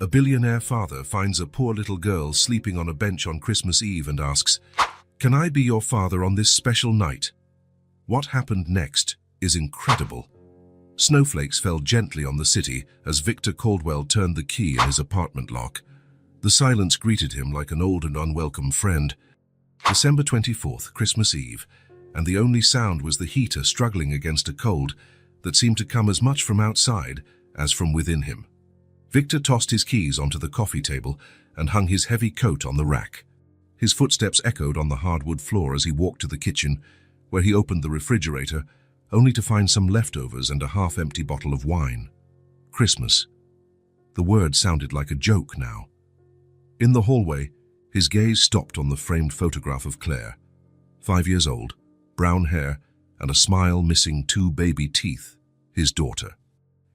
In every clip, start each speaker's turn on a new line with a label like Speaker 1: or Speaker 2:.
Speaker 1: A billionaire father finds a poor little girl sleeping on a bench on Christmas Eve and asks, "Can I be your father on this special night?" What happened next is incredible. Snowflakes fell gently on the city as Victor Caldwell turned the key in his apartment lock. The silence greeted him like an old and unwelcome friend. December 24th, Christmas Eve, and the only sound was the heater struggling against a cold that seemed to come as much from outside as from within him. Victor tossed his keys onto the coffee table and hung his heavy coat on the rack. His footsteps echoed on the hardwood floor as he walked to the kitchen, where he opened the refrigerator, only to find some leftovers and a half-empty bottle of wine. Christmas. The word sounded like a joke now. In the hallway, his gaze stopped on the framed photograph of Claire, 5 years old, brown hair, and a smile missing 2 baby teeth, his daughter.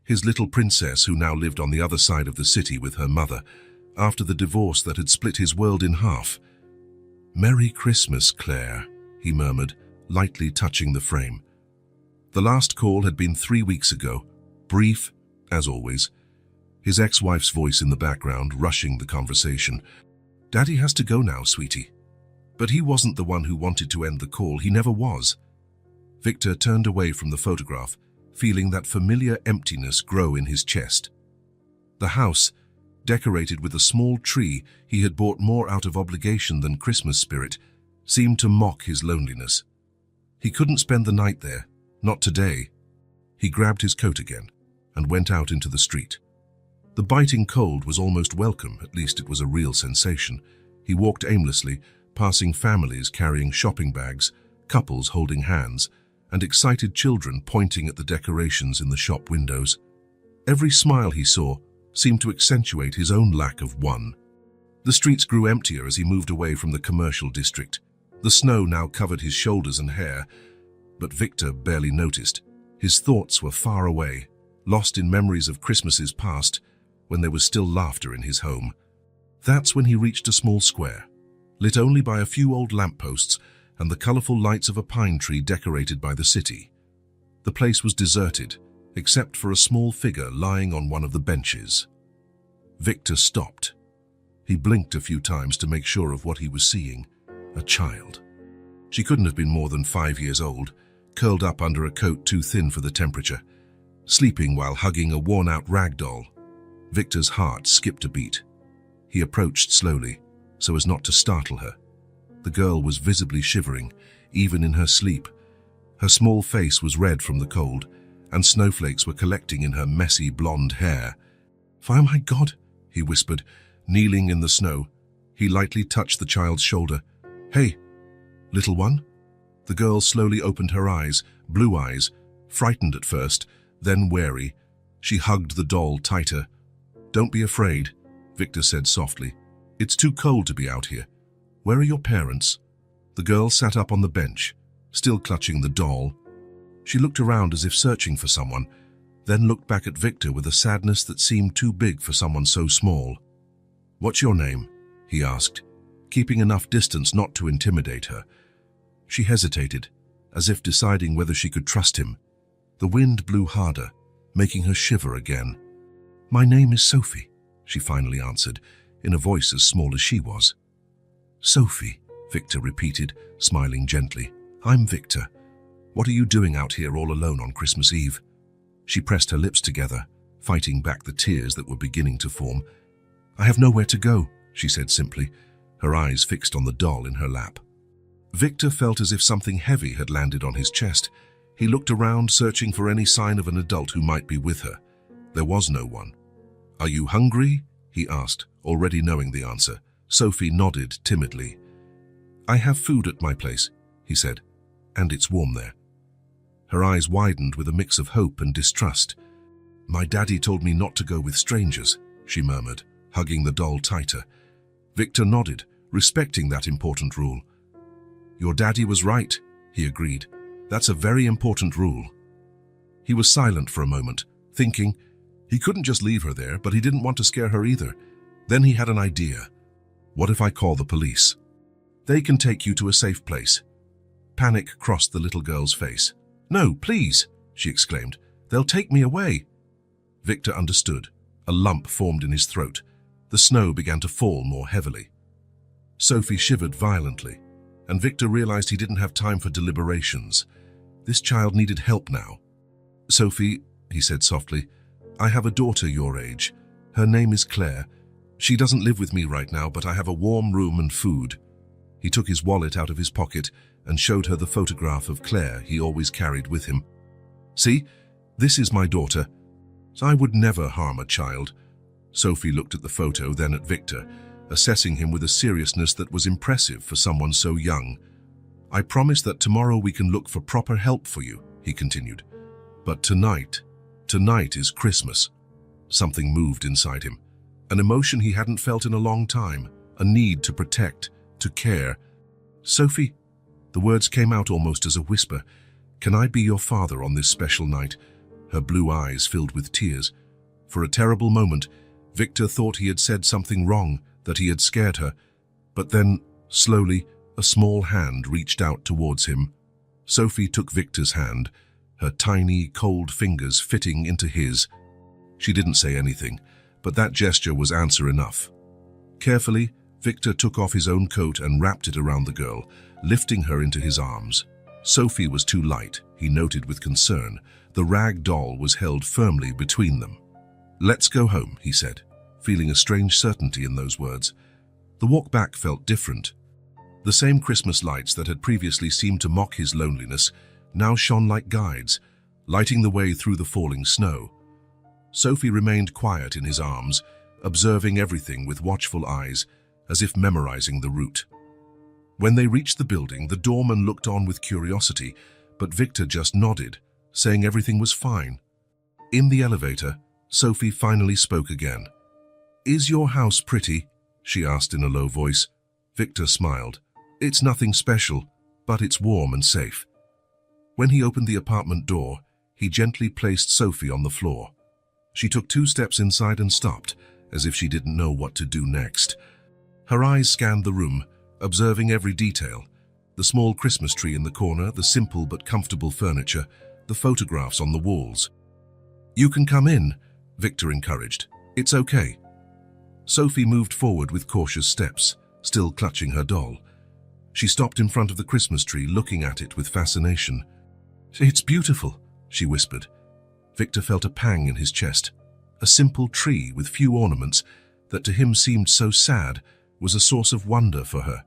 Speaker 1: His little princess who now lived on the other side of the city with her mother, after the divorce that had split his world in half. "Merry Christmas, Claire," he murmured, lightly touching the frame. The last call had been 3 weeks ago, brief, as always. His ex-wife's voice in the background, rushing the conversation. "Daddy has to go now, sweetie." But he wasn't the one who wanted to end the call. He never was. Victor turned away from the photograph, feeling that familiar emptiness grow in his chest. The house, decorated with a small tree he had bought more out of obligation than Christmas spirit, seemed to mock his loneliness. He couldn't spend the night there, not today. He grabbed his coat again and went out into the street. The biting cold was almost welcome, at least it was a real sensation. He walked aimlessly, passing families carrying shopping bags, couples holding hands, and excited children pointing at the decorations in the shop windows. Every smile he saw seemed to accentuate his own lack of one. The streets grew emptier as he moved away from the commercial district. The snow now covered his shoulders and hair, but Victor barely noticed. His thoughts were far away, lost in memories of Christmases past, when there was still laughter in his home. That's when he reached a small square, lit only by a few old lampposts and the colorful lights of a pine tree decorated by the city. The place was deserted, except for a small figure lying on one of the benches. Victor stopped. He blinked a few times to make sure of what he was seeing. A child. She couldn't have been more than 5 years old, curled up under a coat too thin for the temperature, sleeping while hugging a worn-out rag doll. Victor's heart skipped a beat. He approached slowly, so as not to startle her. The girl was visibly shivering, even in her sleep. Her small face was red from the cold, and snowflakes were collecting in her messy blonde hair. "Oh my God," he whispered, kneeling in the snow. He lightly touched the child's shoulder. "Hey, little one?" The girl slowly opened her eyes, blue eyes, frightened at first, then wary. She hugged the doll tighter. "Don't be afraid," Victor said softly. "It's too cold to be out here. Where are your parents?" The girl sat up on the bench, still clutching the doll. She looked around as if searching for someone, then looked back at Victor with a sadness that seemed too big for someone so small. "What's your name?" he asked, keeping enough distance not to intimidate her. She hesitated, as if deciding whether she could trust him. The wind blew harder, making her shiver again. "My name is Sophie," she finally answered, in a voice as small as she was. "Sophie," Victor repeated, smiling gently. "I'm Victor. What are you doing out here all alone on Christmas Eve?" She pressed her lips together, fighting back the tears that were beginning to form. "I have nowhere to go," she said simply, her eyes fixed on the doll in her lap. Victor felt as if something heavy had landed on his chest. He looked around, searching for any sign of an adult who might be with her. There was no one. "Are you hungry?" he asked, already knowing the answer. Sophie nodded timidly. "I have food at my place," he said, "and it's warm there." Her eyes widened with a mix of hope and distrust. "My daddy told me not to go with strangers," she murmured, hugging the doll tighter. Victor nodded, respecting that important rule. "Your daddy was right," he agreed. "That's a very important rule." He was silent for a moment, thinking. He couldn't just leave her there, but he didn't want to scare her either. Then he had an idea. "What if I call the police? They can take you to a safe place." Panic crossed the little girl's face. "No, please," she exclaimed. "They'll take me away." Victor understood. A lump formed in his throat, The snow began to fall more heavily. Sophie shivered violently, and Victor realized he didn't have time for deliberations. This child needed help now. "Sophie," he said softly, "I have a daughter your age. Her name is Claire. She doesn't live with me right now, but I have a warm room and food." He took his wallet out of his pocket and showed her the photograph of Claire he always carried with him. "See, this is my daughter. I would never harm a child." Sophie looked at the photo, then at Victor, assessing him with a seriousness that was impressive for someone so young. "I promise that tomorrow we can look for proper help for you," he continued. "But tonight is Christmas." Something moved inside him, an emotion he hadn't felt in a long time, a need to protect, to care. "Sophie," the words came out almost as a whisper, "can I be your father on this special night?" Her blue eyes filled with tears. For a terrible moment, Victor thought he had said something wrong, that he had scared her. But then, slowly, a small hand reached out towards him. Sophie took Victor's hand, her tiny, cold fingers fitting into his. She didn't say anything, but that gesture was answer enough. Carefully, Victor took off his own coat and wrapped it around the girl, lifting her into his arms. Sophie was too light, he noted with concern. The rag doll was held firmly between them. "Let's go home," he said, feeling a strange certainty in those words. The walk back felt different. The same Christmas lights that had previously seemed to mock his loneliness now shone like guides, lighting the way through the falling snow. Sophie remained quiet in his arms, observing everything with watchful eyes, as if memorizing the route. When they reached the building, the doorman looked on with curiosity, but Victor just nodded, saying everything was fine. In the elevator, Sophie finally spoke again. "Is your house pretty?" she asked in a low voice. Victor smiled. "It's nothing special, but it's warm and safe." When he opened the apartment door, he gently placed Sophie on the floor. She took 2 steps inside and stopped, as if she didn't know what to do next. Her eyes scanned the room, observing every detail. The small Christmas tree in the corner, the simple but comfortable furniture, the photographs on the walls. "You can come in," Victor encouraged. "It's okay." Sophie moved forward with cautious steps, still clutching her doll. She stopped in front of the Christmas tree, looking at it with fascination. "It's beautiful," she whispered. Victor felt a pang in his chest. A simple tree with few ornaments that to him seemed so sad was a source of wonder for her.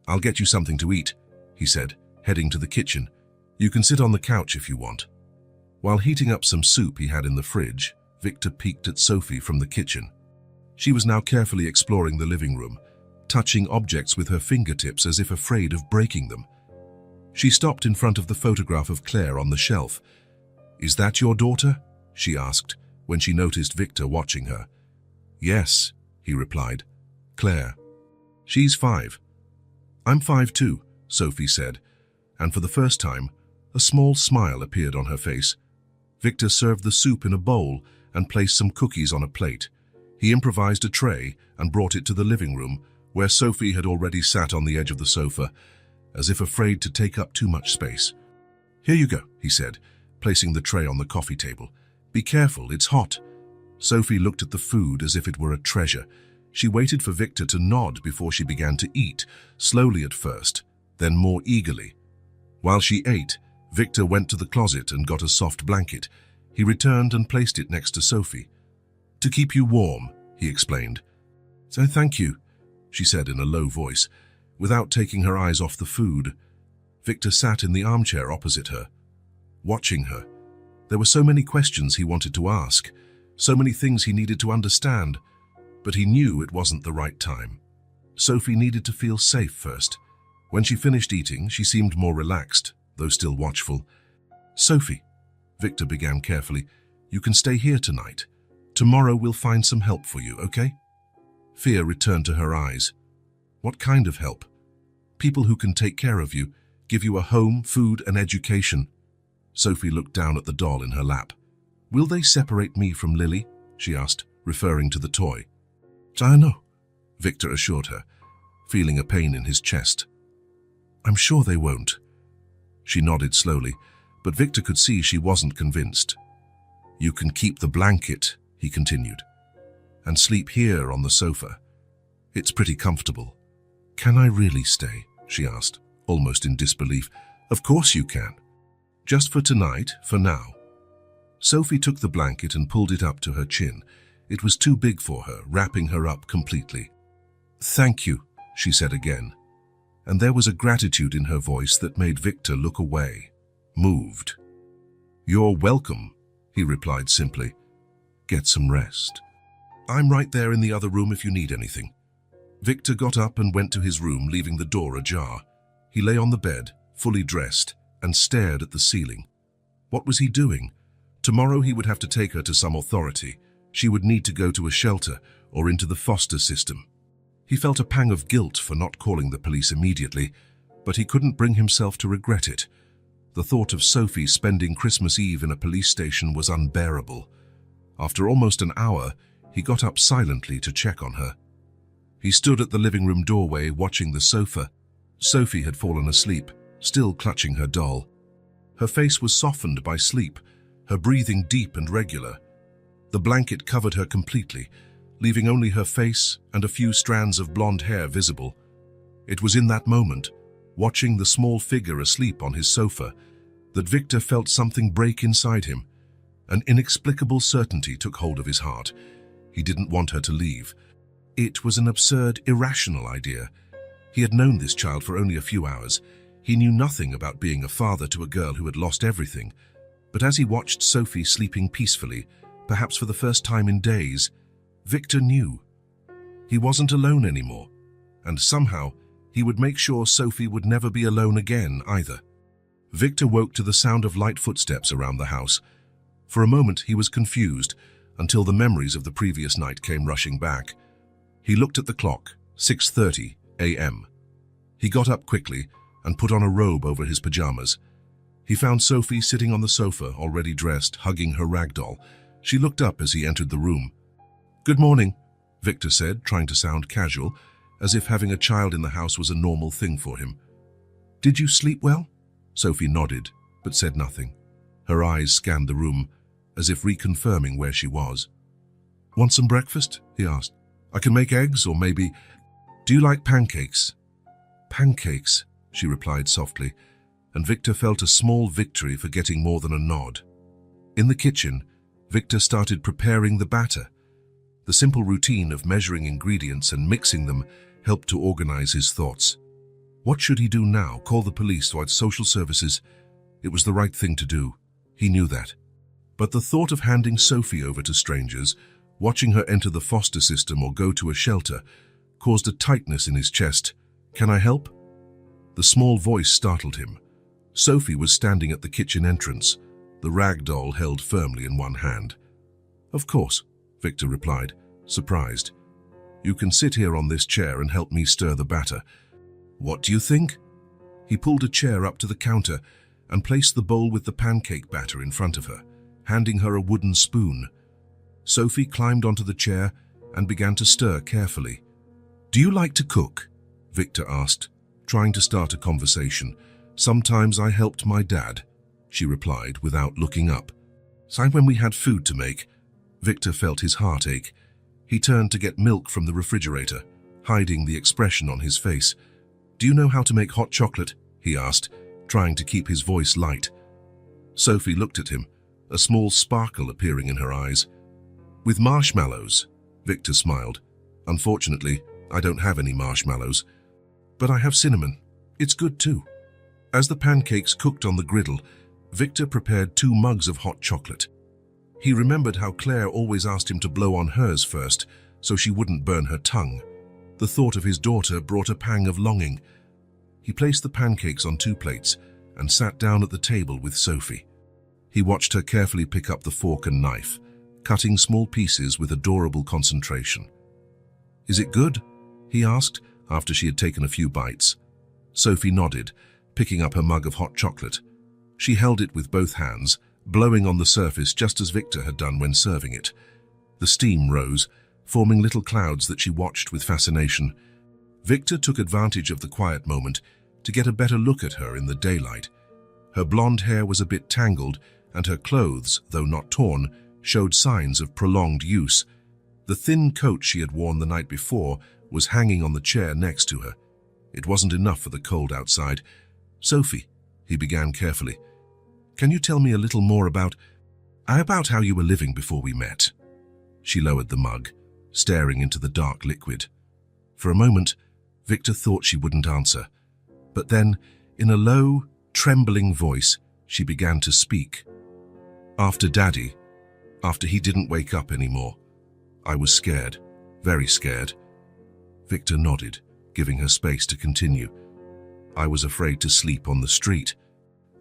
Speaker 1: "I'll get you something to eat," he said, heading to the kitchen. "You can sit on the couch if you want." While heating up some soup he had in the fridge, Victor peeked at Sophie from the kitchen. She was now carefully exploring the living room, touching objects with her fingertips as if afraid of breaking them. She stopped in front of the photograph of Claire on the shelf. "Is that your daughter?" she asked, when she noticed Victor watching her. "Yes," he replied. "Claire. She's 5. "I'm 5 too," Sophie said, and for the first time, a small smile appeared on her face. Victor served the soup in a bowl and placed some cookies on a plate. He improvised a tray and brought it to the living room, where Sophie had already sat on the edge of the sofa, as if afraid to take up too much space. "Here you go," he said, placing the tray on the coffee table. "Be careful, it's hot." Sophie looked at the food as if it were a treasure. She waited for Victor to nod before she began to eat, slowly at first, then more eagerly. While she ate, Victor went to the closet and got a soft blanket. He returned and placed it next to Sophie. "To keep you warm," he explained. "So thank you," she said in a low voice, without taking her eyes off the food. Victor sat in the armchair opposite her, watching her. There were so many questions he wanted to ask, so many things he needed to understand, but he knew it wasn't the right time. Sophie needed to feel safe first. When she finished eating, she seemed more relaxed, though still watchful. "Sophie," Victor began carefully, "you can stay here tonight. Tomorrow we'll find some help for you, okay?" Fear returned to her eyes. "What kind of help?" "People who can take care of you, give you a home, food, and education." Sophie looked down at the doll in her lap. "Will they separate me from Lily?" she asked, referring to the toy. "I know," Victor assured her, feeling a pain in his chest. "I'm sure they won't." She nodded slowly, but Victor could see she wasn't convinced. "You can keep the blanket," he continued. and sleep here on the sofa. It's pretty comfortable." "Can I really stay?" she asked, almost in disbelief. "Of course you can. Just for tonight, for now." Sophie took the blanket and pulled it up to her chin. It was too big for her, wrapping her up completely. "Thank you," she said again, and there was a gratitude in her voice that made Victor look away, moved. "You're welcome," he replied simply. "Get some rest. I'm right there in the other room if you need anything." Victor got up and went to his room, leaving the door ajar. He lay on the bed, fully dressed, and stared at the ceiling. What was he doing? Tomorrow he would have to take her to some authority. She would need to go to a shelter or into the foster system. He felt a pang of guilt for not calling the police immediately, but he couldn't bring himself to regret it. The thought of Sophie spending Christmas Eve in a police station was unbearable. After almost an hour, he got up silently to check on her. He stood at the living room doorway watching the sofa. Sophie had fallen asleep, still clutching her doll. Her face was softened by sleep, her breathing deep and regular. The blanket covered her completely, leaving only her face and a few strands of blonde hair visible. It was in that moment, watching the small figure asleep on his sofa, that Victor felt something break inside him. An inexplicable certainty took hold of his heart. He didn't want her to leave. It was an absurd, irrational idea. He had known this child for only a few hours. He knew nothing about being a father to a girl who had lost everything. But as he watched Sophie sleeping peacefully, perhaps for the first time in days, Victor knew. He wasn't alone anymore, and somehow he would make sure Sophie would never be alone again either. Victor woke to the sound of light footsteps around the house. For a moment he was confused, until the memories of the previous night came rushing back. He looked at the clock, 6:30 a.m. He got up quickly and put on a robe over his pajamas. He found Sophie sitting on the sofa, already dressed, hugging her rag doll. She looked up as he entered the room. "Good morning," Victor said, trying to sound casual, as if having a child in the house was a normal thing for him. "Did you sleep well?" Sophie nodded, but said nothing. Her eyes scanned the room, as if reconfirming where she was. "Want some breakfast?" he asked. "I can make eggs, or maybe... Do you like pancakes?" "Pancakes," she replied softly, and Victor felt a small victory for getting more than a nod. In the kitchen, Victor started preparing the batter. The simple routine of measuring ingredients and mixing them helped to organize his thoughts. What should he do now? Call the police or social services? It was the right thing to do. He knew that. But the thought of handing Sophie over to strangers, watching her enter the foster system or go to a shelter, caused a tightness in his chest. "Can I help?" The small voice startled him. Sophie was standing at the kitchen entrance, the rag doll held firmly in one hand. "Of course," Victor replied, surprised. "You can sit here on this chair and help me stir the batter. What do you think?" He pulled a chair up to the counter and placed the bowl with the pancake batter in front of her, handing her a wooden spoon. Sophie climbed onto the chair and began to stir carefully. "Do you like to cook?" Victor asked, trying to start a conversation. "Sometimes I helped my dad," she replied without looking up. "Same when we had food to make." Victor felt his heart ache. He turned to get milk from the refrigerator, hiding the expression on his face. "Do you know how to make hot chocolate?" he asked, trying to keep his voice light. Sophie looked at him, a small sparkle appearing in her eyes. "With marshmallows," Victor smiled. "Unfortunately, I don't have any marshmallows. But I have cinnamon. It's good too." As the pancakes cooked on the griddle, Victor prepared 2 mugs of hot chocolate. He remembered how Claire always asked him to blow on hers first, so she wouldn't burn her tongue. The thought of his daughter brought a pang of longing. He placed the pancakes on 2 plates and sat down at the table with Sophie. He watched her carefully pick up the fork and knife, cutting small pieces with adorable concentration. "Is it good?" he asked, after she had taken a few bites. Sophie nodded, picking up her mug of hot chocolate. She held it with both hands, blowing on the surface just as Victor had done when serving it. The steam rose, forming little clouds that she watched with fascination. Victor took advantage of the quiet moment to get a better look at her in the daylight. Her blonde hair was a bit tangled, and her clothes, though not torn, showed signs of prolonged use. The thin coat she had worn the night before was hanging on the chair next to her. It wasn't enough for the cold outside. "Sophie," he began carefully, "can you tell me a little more about how you were living before we met?" She lowered the mug, staring into the dark liquid. For a moment, Victor thought she wouldn't answer. But then, in a low, trembling voice, she began to speak. "After Daddy, after he didn't wake up anymore, I was scared, very scared." Victor nodded, giving her space to continue. "I was afraid to sleep on the street,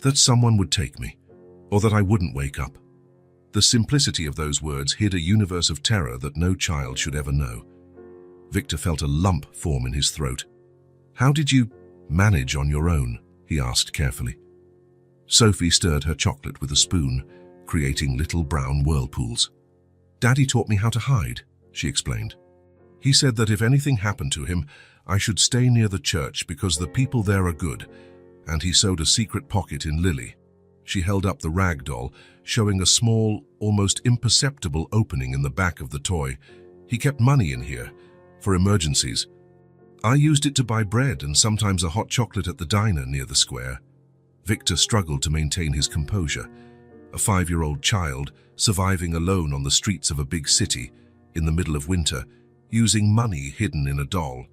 Speaker 1: that someone would take me, or that I wouldn't wake up." The simplicity of those words hid a universe of terror that no child should ever know. Victor felt a lump form in his throat. "How did you manage on your own?" he asked carefully. Sophie stirred her chocolate with a spoon, creating little brown whirlpools. "Daddy taught me how to hide," she explained. "He said that if anything happened to him, I should stay near the church because the people there are good, and he sewed a secret pocket in Lily." She held up the rag doll, showing a small, almost imperceptible opening in the back of the toy. "He kept money in here, for emergencies. I used it to buy bread and sometimes a hot chocolate at the diner near the square." Victor struggled to maintain his composure. A 5-year-old child, surviving alone on the streets of a big city, in the middle of winter, using money hidden in a doll.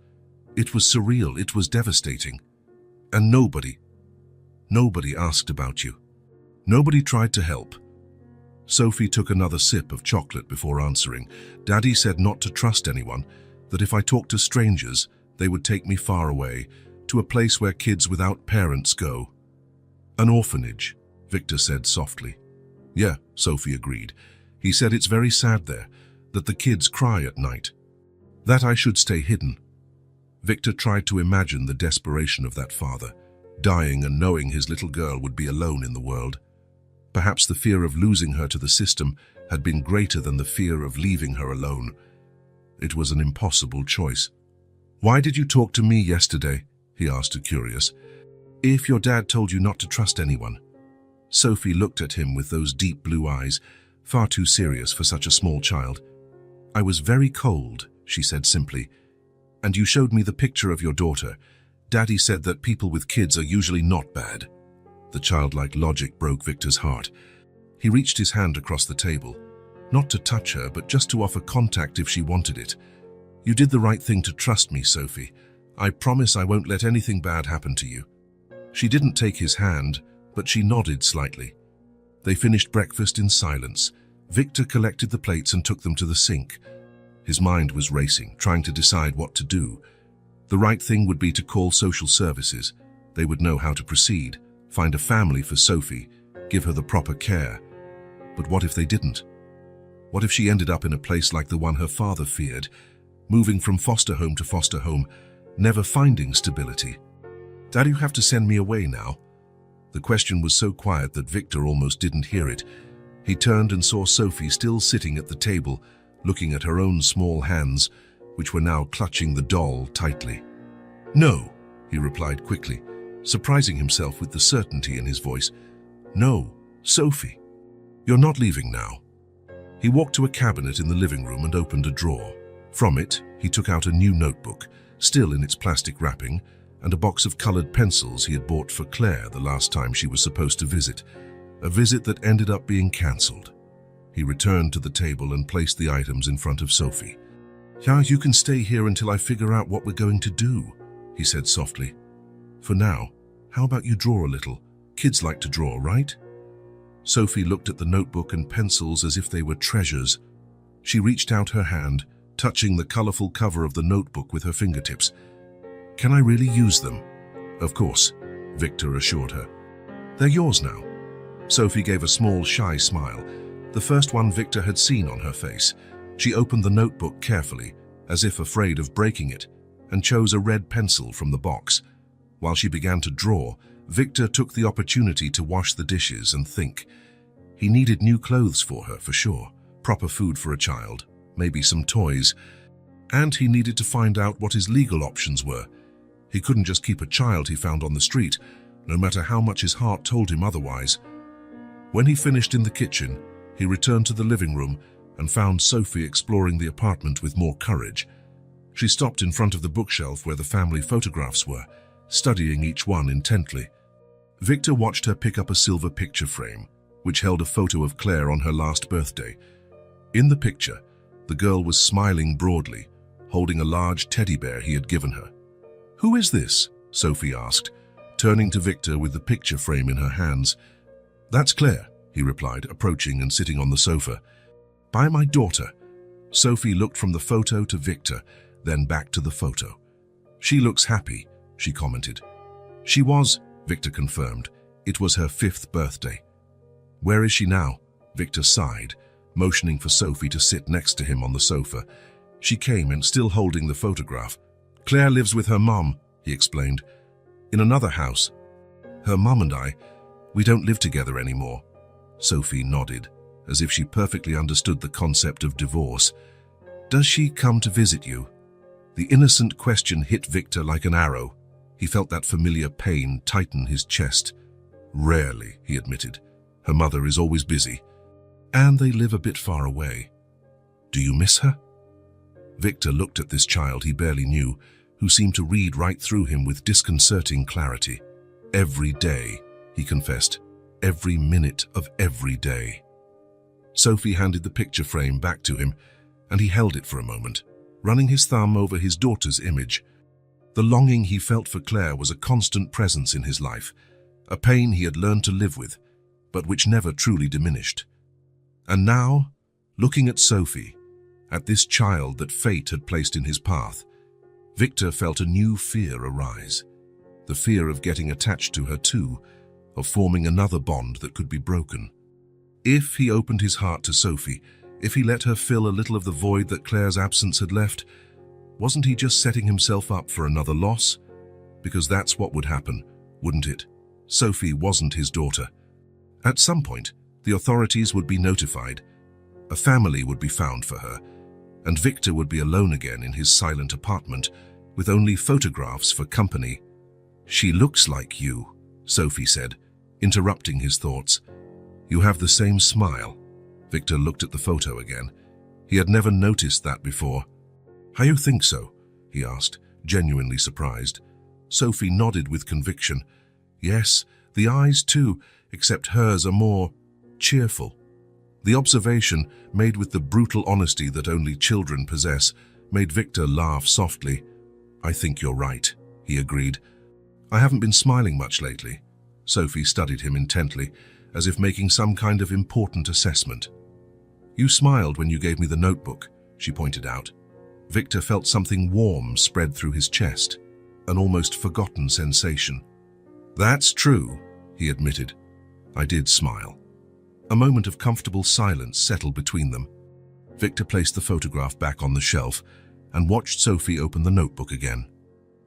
Speaker 1: It was surreal, it was devastating. "And nobody asked about you. Nobody tried to help." Sophie took another sip of chocolate before answering. "Daddy said not to trust anyone, that if I talked to strangers, they would take me far away, to a place where kids without parents go." "An orphanage," Victor said softly. "Yeah," Sophie agreed. "He said it's very sad there, that the kids cry at night. That I should stay hidden." Victor tried to imagine the desperation of that father, dying and knowing his little girl would be alone in the world. Perhaps the fear of losing her to the system had been greater than the fear of leaving her alone. It was an impossible choice. "Why did you talk to me yesterday?" he asked her, curious. "If your dad told you not to trust anyone." Sophie looked at him with those deep blue eyes, far too serious for such a small child. "I was very cold," she said simply. "And you showed me the picture of your daughter. Daddy said that people with kids are usually not bad." The childlike logic broke Victor's heart. He reached his hand across the table, not to touch her, but just to offer contact if she wanted it. "You did the right thing to trust me, Sophie. I promise I won't let anything bad happen to you." She didn't take his hand, but she nodded slightly. They finished breakfast in silence. Victor collected the plates and took them to the sink. His mind was racing, trying to decide what to do. The right thing would be to call social services. They would know how to proceed, find a family for Sophie, give her the proper care. But what if they didn't? What if she ended up in a place like the one her father feared, moving from foster home to foster home, never finding stability? "Dad, you have to send me away now?" The question was so quiet that Victor almost didn't hear it. He turned and saw Sophie still sitting at the table, looking at her own small hands, which were now clutching the doll tightly. "No," he replied quickly, surprising himself with the certainty in his voice. "No, Sophie, you're not leaving now." He walked to a cabinet in the living room and opened a drawer. From it, he took out a new notebook, still in its plastic wrapping, and a box of colored pencils he had bought for Claire the last time she was supposed to visit, a visit that ended up being cancelled. He returned to the table and placed the items in front of Sophie. "Yeah, you can stay here until I figure out what we're going to do," he said softly. "For now, how about you draw a little? Kids like to draw, right?" Sophie looked at the notebook and pencils as if they were treasures. She reached out her hand, touching the colorful cover of the notebook with her fingertips. "Can I really use them?" "Of course," Victor assured her. "They're yours now." Sophie gave a small, shy smile, the first one Victor had seen on her face. She opened the notebook carefully, as if afraid of breaking it, and chose a red pencil from the box. While she began to draw, Victor took the opportunity to wash the dishes and think. He needed new clothes for her, for sure, proper food for a child, maybe some toys, and he needed to find out what his legal options were. He couldn't just keep a child he found on the street, no matter how much his heart told him otherwise. When he finished in the kitchen, he returned to the living room, and found Sophie exploring the apartment with more courage. She stopped in front of the bookshelf where the family photographs were, studying each one intently. Victor watched her pick up a silver picture frame, which held a photo of Claire on her last birthday. In the picture, the girl was smiling broadly, holding a large teddy bear he had given her. "Who is this?" Sophie asked, turning to Victor with the picture frame in her hands. "That's Claire," he replied, approaching and sitting on the sofa. "By my daughter." Sophie looked from the photo to Victor, then back to the photo. "She looks happy," she commented. "She was," Victor confirmed. "It was her 5th birthday." "Where is she now?" Victor sighed, motioning for Sophie to sit next to him on the sofa. She came in, still holding the photograph. "Claire lives with her mom," he explained, "in another house. Her mom and I, we don't live together anymore." Sophie nodded, as if she perfectly understood the concept of divorce. "Does she come to visit you?" The innocent question hit Victor like an arrow. He felt that familiar pain tighten his chest. "Rarely," he admitted. "Her mother is always busy, and they live a bit far away." "Do you miss her?" Victor looked at this child he barely knew, who seemed to read right through him with disconcerting clarity. "Every day," he confessed. "Every minute of every day." Sophie handed the picture frame back to him, and he held it for a moment, running his thumb over his daughter's image. The longing he felt for Claire was a constant presence in his life, a pain he had learned to live with, but which never truly diminished. And now, looking at Sophie, at this child that fate had placed in his path, Victor felt a new fear arise. The fear of getting attached to her too, of forming another bond that could be broken. If he opened his heart to Sophie, if he let her fill a little of the void that Claire's absence had left, wasn't he just setting himself up for another loss? Because that's what would happen, wouldn't it? Sophie wasn't his daughter. At some point, the authorities would be notified. A family would be found for her, and Victor would be alone again in his silent apartment, with only photographs for company. "She looks like you," Sophie said, interrupting his thoughts. "You have the same smile." Victor looked at the photo again. He had never noticed that before. "How you think so?" he asked, genuinely surprised. Sophie nodded with conviction. "Yes, the eyes too, except hers are more cheerful." The observation, made with the brutal honesty that only children possess, made Victor laugh softly. "I think you're right," he agreed. "I haven't been smiling much lately." Sophie studied him intently, as if making some kind of important assessment. "You smiled when you gave me the notebook," she pointed out. Victor felt something warm spread through his chest, an almost forgotten sensation. "That's true," he admitted. "I did smile." A moment of comfortable silence settled between them. Victor placed the photograph back on the shelf and watched Sophie open the notebook again.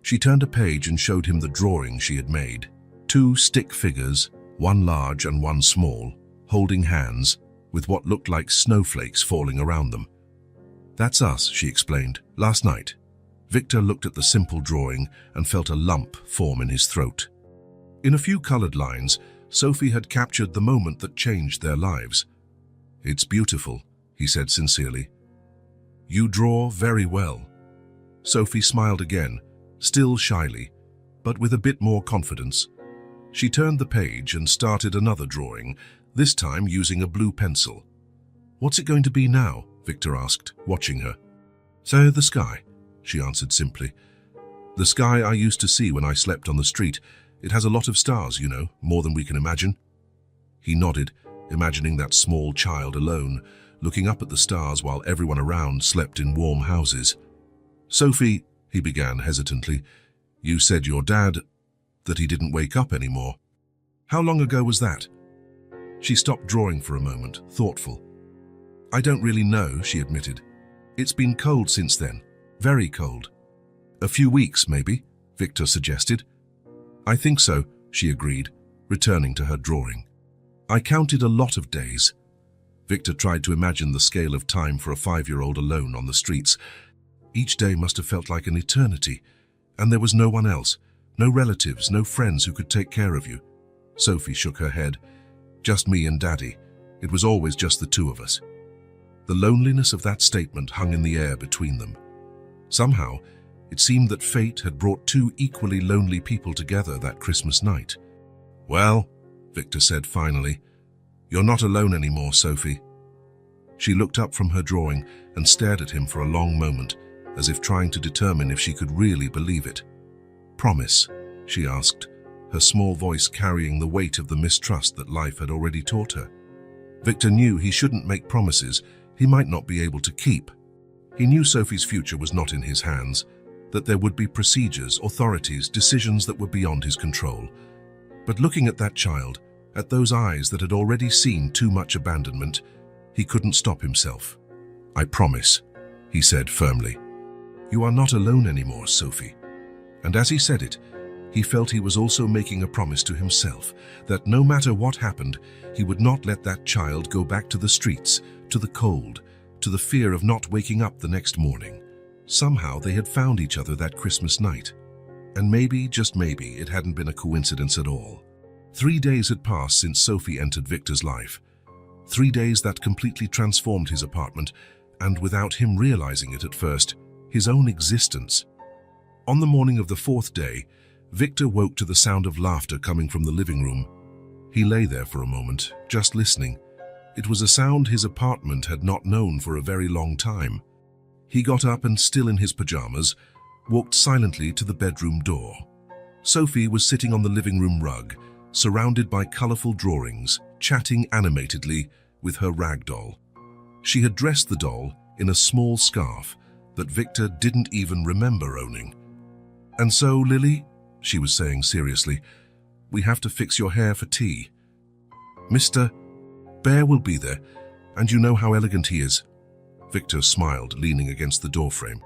Speaker 1: She turned a page and showed him the drawing she had made. 2 stick figures, one large and one small, holding hands, with what looked like snowflakes falling around them. "That's us," she explained, "last night." Victor looked at the simple drawing and felt a lump form in his throat. In a few colored lines, Sophie had captured the moment that changed their lives. "It's beautiful," he said sincerely. "You draw very well." Sophie smiled again, still shyly, but with a bit more confidence. She turned the page and started another drawing, this time using a blue pencil. "What's it going to be now?" Victor asked, watching her. "So the sky," she answered simply. "The sky I used to see when I slept on the street. It has a lot of stars, you know, more than we can imagine." He nodded, imagining that small child alone, looking up at the stars while everyone around slept in warm houses. "Sophie," he began hesitantly, "you said your dad, that he didn't wake up anymore. How long ago was that?" She stopped drawing for a moment, thoughtful. "I don't really know," she admitted. "It's been cold since then, very cold." "A few weeks, maybe," Victor suggested. "I think so," she agreed, returning to her drawing. "I counted a lot of days." Victor tried to imagine the scale of time for a 5-year-old alone on the streets. Each day must have felt like an eternity, and there was no one else, no relatives, no friends who could take care of you. Sophie shook her head. "Just me and Daddy. It was always just the 2 of us." The loneliness of that statement hung in the air between them. Somehow, it seemed that fate had brought two equally lonely people together that Christmas night. "Well," Victor said finally, "you're not alone anymore, Sophie." She looked up from her drawing and stared at him for a long moment, as if trying to determine if she could really believe it. "Promise?" she asked, her small voice carrying the weight of the mistrust that life had already taught her. Victor knew he shouldn't make promises he might not be able to keep. He knew Sophie's future was not in his hands, that there would be procedures, authorities, decisions that were beyond his control. But looking at that child, at those eyes that had already seen too much abandonment, he couldn't stop himself. "I promise," he said firmly. "You are not alone anymore, Sophie." And as he said it, he felt he was also making a promise to himself that no matter what happened, he would not let that child go back to the streets, to the cold, to the fear of not waking up the next morning. Somehow they had found each other that Christmas night. And maybe, just maybe, it hadn't been a coincidence at all. 3 days had passed since Sophie entered Victor's life. 3 days that completely transformed his apartment, and without him realizing it at first, his own existence. On the morning of the 4th day, Victor woke to the sound of laughter coming from the living room. He lay there for a moment, just listening. It was a sound his apartment had not known for a very long time. He got up and, still in his pajamas, walked silently to the bedroom door. Sophie was sitting on the living room rug, surrounded by colorful drawings, chatting animatedly with her rag doll. She had dressed the doll in a small scarf that Victor didn't even remember owning. "And so, Lily," she was saying seriously, "we have to fix your hair for tea. Mr. Bear will be there, and you know how elegant he is." Victor smiled, leaning against the doorframe.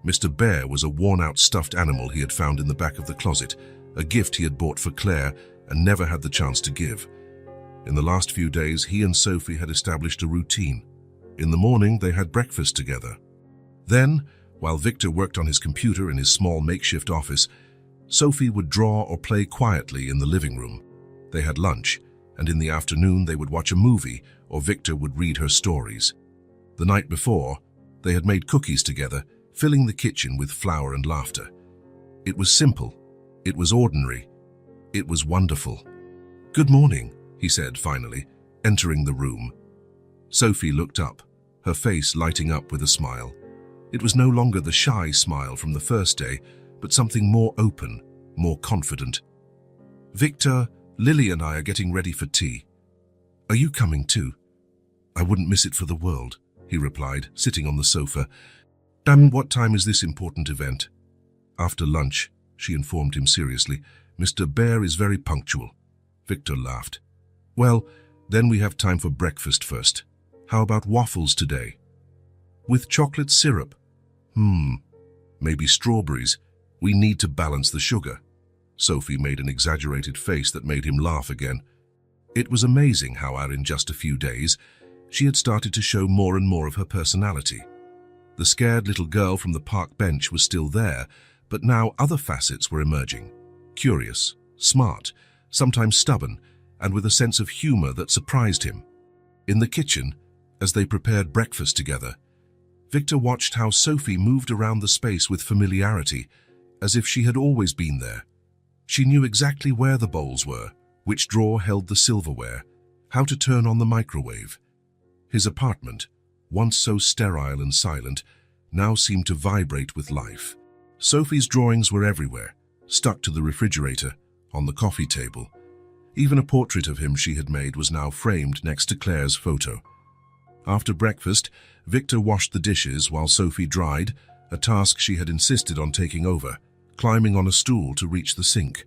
Speaker 1: Mr. Bear was a worn-out stuffed animal he had found in the back of the closet, a gift he had bought for Claire and never had the chance to give. In the last few days, he and Sophie had established a routine. In the morning, they had breakfast together. Then, while Victor worked on his computer in his small makeshift office, Sophie would draw or play quietly in the living room. They had lunch, and in the afternoon they would watch a movie or Victor would read her stories. The night before, they had made cookies together, filling the kitchen with flour and laughter. It was simple. It was ordinary. It was wonderful. "Good morning," he said finally, entering the room. Sophie looked up, her face lighting up with a smile. It was no longer the shy smile from the first day, but something more open, more confident. "Victor, Lily and I are getting ready for tea. Are you coming too?" "I wouldn't miss it for the world," he replied, sitting on the sofa. "Damn, what time is this important event?" "After lunch," she informed him seriously. "Mr. Bear is very punctual." Victor laughed. "Well, then we have time for breakfast first. How about waffles today?" "With chocolate syrup?" Maybe strawberries. We need to balance the sugar." Sophie made an exaggerated face that made him laugh again. It was amazing how, in just a few days, she had started to show more and more of her personality. The scared little girl from the park bench was still there, but now other facets were emerging. Curious, smart, sometimes stubborn, and with a sense of humor that surprised him. In the kitchen, as they prepared breakfast together, Victor watched how Sophie moved around the space with familiarity, as if she had always been there. She knew exactly where the bowls were, which drawer held the silverware, how to turn on the microwave. His apartment, once so sterile and silent, now seemed to vibrate with life. Sophie's drawings were everywhere, stuck to the refrigerator, on the coffee table. Even a portrait of him she had made was now framed next to Claire's photo. After breakfast, Victor washed the dishes while Sophie dried, a task she had insisted on taking over, climbing on a stool to reach the sink.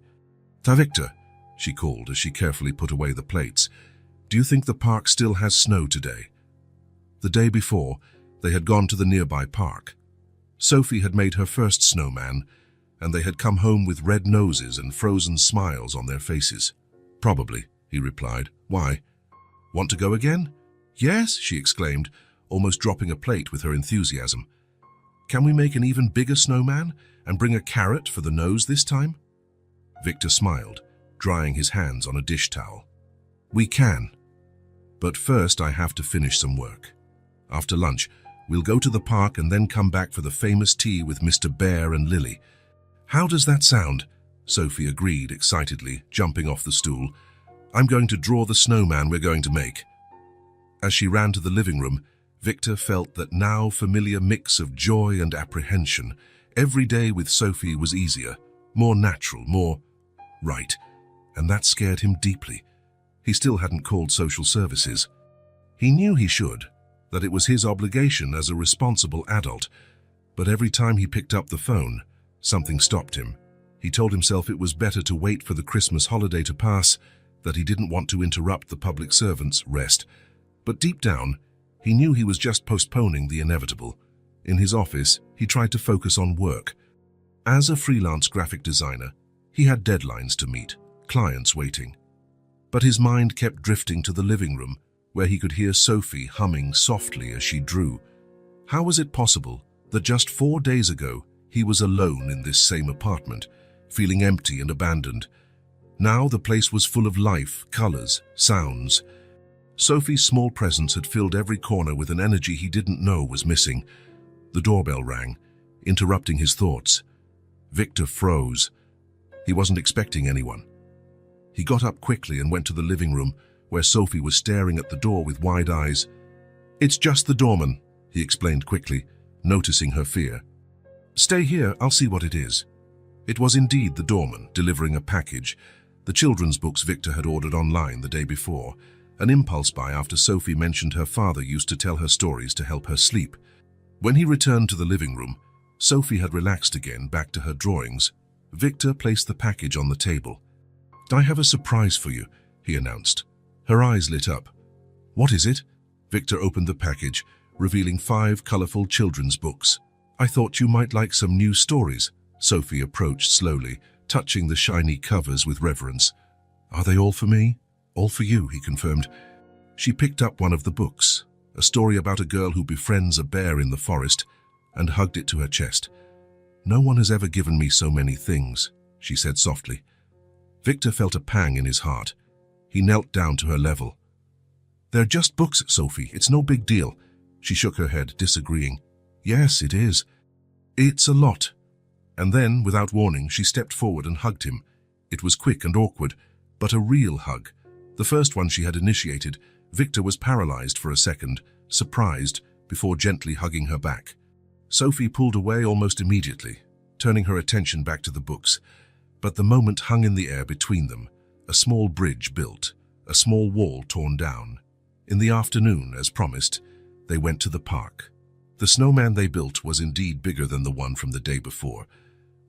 Speaker 1: "Ta Victor," she called as she carefully put away the plates. "Do you think the park still has snow today?" The day before, they had gone to the nearby park. Sophie had made her first snowman, and they had come home with red noses and frozen smiles on their faces. "Probably," he replied. "Why? Want to go again?" "Yes," she exclaimed, almost dropping a plate with her enthusiasm. "Can we make an even bigger snowman and bring a carrot for the nose this time?" Victor smiled, drying his hands on a dish towel. "We can. But first I have to finish some work." After lunch, we'll go to the park and then come back for the famous tea with Mr. Bear and Lily." "How does that sound?" Sophie agreed excitedly, jumping off the stool. "I'm going to draw the snowman we're going to make." As she ran to the living room, Victor felt that now familiar mix of joy and apprehension. Every day with Sophie was easier, more natural, more right, and that scared him deeply. He still hadn't called social services. He knew he should, that it was his obligation as a responsible adult, but every time he picked up the phone, something stopped him. He told himself it was better to wait for the Christmas holiday to pass, that he didn't want to interrupt the public servant's rest. But deep down, he knew he was just postponing the inevitable. In his office, he tried to focus on work. As a freelance graphic designer, he had deadlines to meet, clients waiting. But his mind kept drifting to the living room, where he could hear Sophie humming softly as she drew. How was it possible that just 4 days ago he was alone in this same apartment, feeling empty and abandoned? Now the place was full of life, colors, sounds. Sophie's small presence had filled every corner with an energy he didn't know was missing. The doorbell rang, interrupting his thoughts. Victor froze. He wasn't expecting anyone. He got up quickly and went to the living room, where Sophie was staring at the door with wide eyes. "It's just the doorman," he explained quickly, noticing her fear. "Stay here, I'll see what it is." It was indeed the doorman, delivering a package, the children's books Victor had ordered online the day before, an impulse buy after Sophie mentioned her father used to tell her stories to help her sleep. When he returned to the living room, Sophie had relaxed again, back to her drawings. Victor placed the package on the table. "I have a surprise for you," he announced. Her eyes lit up. "What is it?" Victor opened the package, revealing 5 colorful children's books. "I thought you might like some new stories." Sophie approached slowly, touching the shiny covers with reverence. "Are they all for me?" "All for you," he confirmed. She picked up one of the books, a story about a girl who befriends a bear in the forest, and hugged it to her chest. "No one has ever given me so many things," she said softly. Victor felt a pang in his heart. He knelt down to her level. "They're just books, Sophie. It's no big deal." She shook her head, disagreeing. "Yes, it is. It's a lot." And then, without warning, she stepped forward and hugged him. It was quick and awkward, but a real hug. The first one she had initiated. Victor was paralyzed for a second, surprised, before gently hugging her back. Sophie pulled away almost immediately, turning her attention back to the books. But the moment hung in the air between them, a small bridge built, a small wall torn down. In the afternoon, as promised, they went to the park. The snowman they built was indeed bigger than the one from the day before,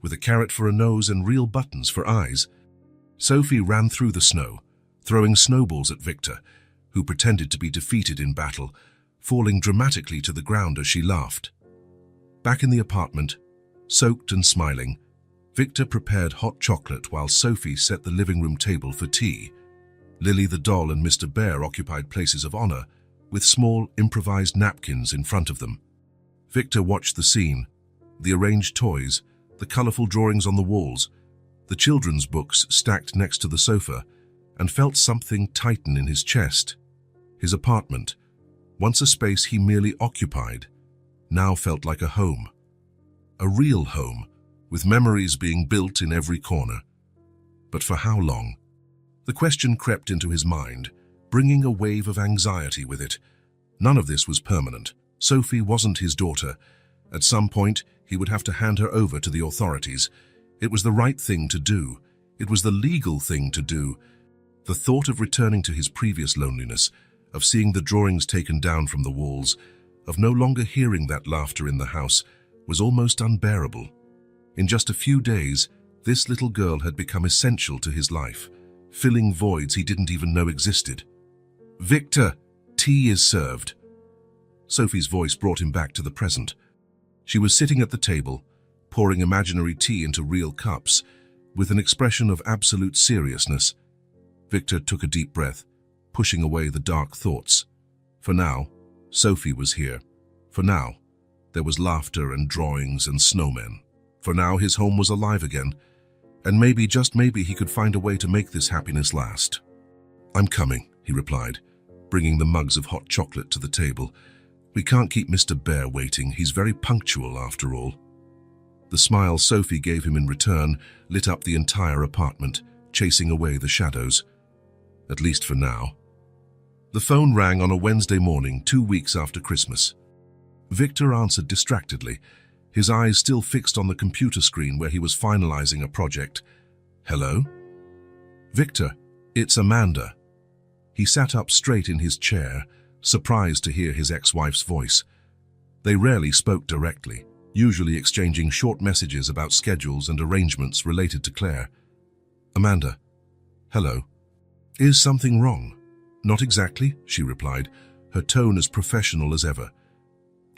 Speaker 1: with a carrot for a nose and real buttons for eyes. Sophie ran through the snow, throwing snowballs at Victor, who pretended to be defeated in battle, falling dramatically to the ground as she laughed. Back in the apartment, soaked and smiling, Victor prepared hot chocolate while Sophie set the living room table for tea. Lily the doll and Mr. Bear occupied places of honor, with small, improvised napkins in front of them. Victor watched the scene, the arranged toys, the colorful drawings on the walls, the children's books stacked next to the sofa, and felt something tighten in his chest. His apartment, once a space he merely occupied, now felt like a home. A real home, with memories being built in every corner. But for how long? The question crept into his mind, bringing a wave of anxiety with it. None of this was permanent. Sophie wasn't his daughter. At some point, he would have to hand her over to the authorities. It was the right thing to do. It was the legal thing to do. The thought of returning to his previous loneliness, of seeing the drawings taken down from the walls, of no longer hearing that laughter in the house, was almost unbearable. In just a few days, this little girl had become essential to his life, filling voids he didn't even know existed. "Victor, tea is served." Sophie's voice brought him back to the present. She was sitting at the table, pouring imaginary tea into real cups, with an expression of absolute seriousness. Victor took a deep breath, pushing away the dark thoughts. For now, Sophie was here. For now, there was laughter and drawings and snowmen. For now, his home was alive again, and maybe, just maybe, he could find a way to make this happiness last. "I'm coming," he replied, bringing the mugs of hot chocolate to the table. We can't keep Mr. Bear waiting. He's very punctual after all. The smile Sophie gave him in return lit up the entire apartment, chasing away the shadows. At least for now. The phone rang on a Wednesday morning, 2 weeks after Christmas. Victor answered distractedly, his eyes still fixed on the computer screen where he was finalizing a project. Hello? Victor, it's Amanda. He sat up straight in his chair, surprised to hear his ex-wife's voice. They rarely spoke directly, usually exchanging short messages about schedules and arrangements related to Claire. Amanda, hello. Is something wrong? Not exactly, she replied, her tone as professional as ever.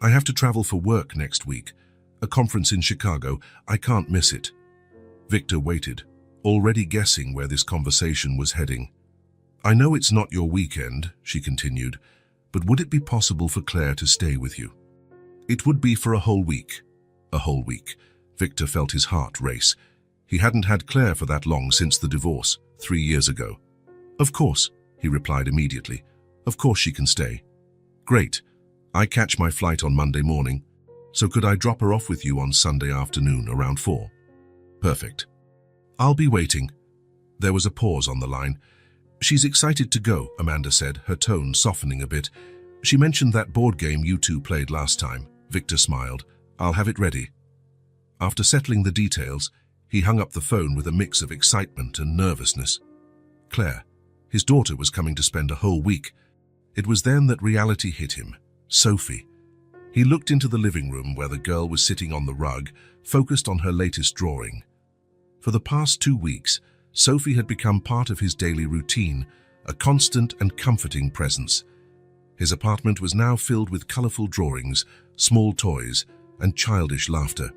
Speaker 1: I have to travel for work next week. A conference in Chicago. I can't miss it. Victor waited, already guessing where this conversation was heading. I know it's not your weekend, she continued, but would it be possible for Claire to stay with you? It would be for a whole week. A whole week. Victor felt his heart race. He hadn't had Claire for that long since the divorce, 3 years ago. Of course, he replied immediately. Of course she can stay. Great. I catch my flight on Monday morning, so could I drop her off with you on Sunday afternoon around 4? Perfect. I'll be waiting. There was a pause on the line. She's excited to go, Amanda said, her tone softening a bit. She mentioned that board game you two played last time. Victor smiled. I'll have it ready. After settling the details, he hung up the phone with a mix of excitement and nervousness. Claire, his daughter, was coming to spend a whole week. It was then that reality hit him. Sophie. He looked into the living room where the girl was sitting on the rug, focused on her latest drawing. For the past 2 weeks, Sophie had become part of his daily routine, a constant and comforting presence. His apartment was now filled with colorful drawings, small toys, and childish laughter.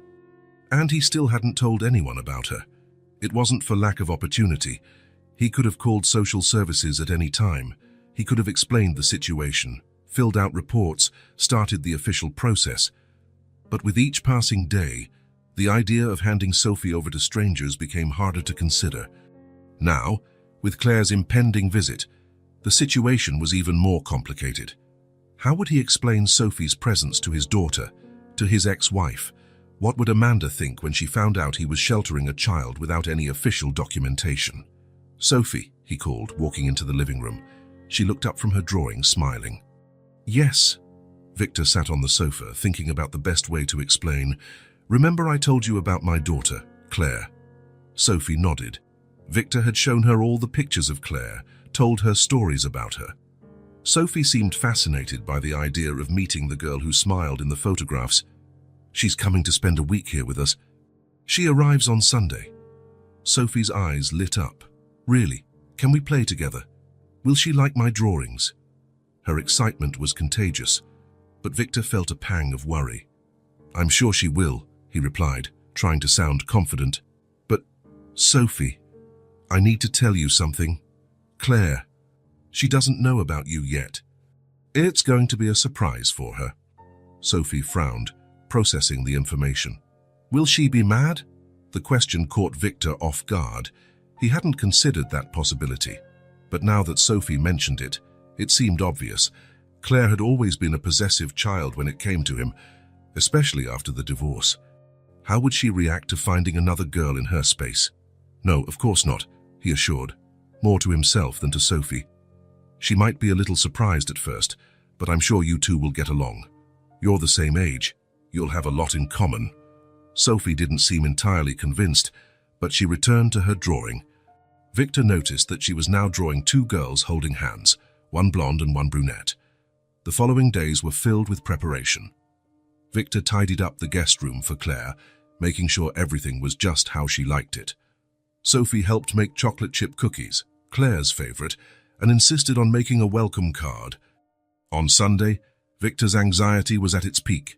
Speaker 1: And he still hadn't told anyone about her. It wasn't for lack of opportunity. He could have called social services at any time. He could have explained the situation, filled out reports, started the official process. But with each passing day, the idea of handing Sophie over to strangers became harder to consider. Now, with Claire's impending visit, the situation was even more complicated. How would he explain Sophie's presence to his daughter, to his ex-wife? What would Amanda think when she found out he was sheltering a child without any official documentation? Sophie, he called, walking into the living room. She looked up from her drawing, smiling. Yes. Victor sat on the sofa, thinking about the best way to explain. Remember I told you about my daughter, Claire? Sophie nodded. Victor had shown her all the pictures of Claire, told her stories about her. Sophie seemed fascinated by the idea of meeting the girl who smiled in the photographs. She's coming to spend a week here with us. She arrives on Sunday. Sophie's eyes lit up. Really? Can we play together? Will she like my drawings? Her excitement was contagious, but Victor felt a pang of worry. I'm sure she will, he replied, trying to sound confident. But, Sophie, I need to tell you something. Claire, she doesn't know about you yet. It's going to be a surprise for her. Sophie frowned, processing the information. Will she be mad? The question caught Victor off guard. He hadn't considered that possibility. But now that Sophie mentioned it, it seemed obvious. Claire had always been a possessive child when it came to him, especially after the divorce. How would she react to finding another girl in her space? No, of course not, he assured, more to himself than to Sophie. She might be a little surprised at first, but I'm sure you two will get along. You're the same age. You'll have a lot in common. Sophie didn't seem entirely convinced, but she returned to her drawing. Victor noticed that she was now drawing 2 girls holding hands, one blonde and one brunette. The following days were filled with preparation. Victor tidied up the guest room for Claire, making sure everything was just how she liked it. Sophie helped make chocolate chip cookies, Claire's favorite, and insisted on making a welcome card. On Sunday, Victor's anxiety was at its peak.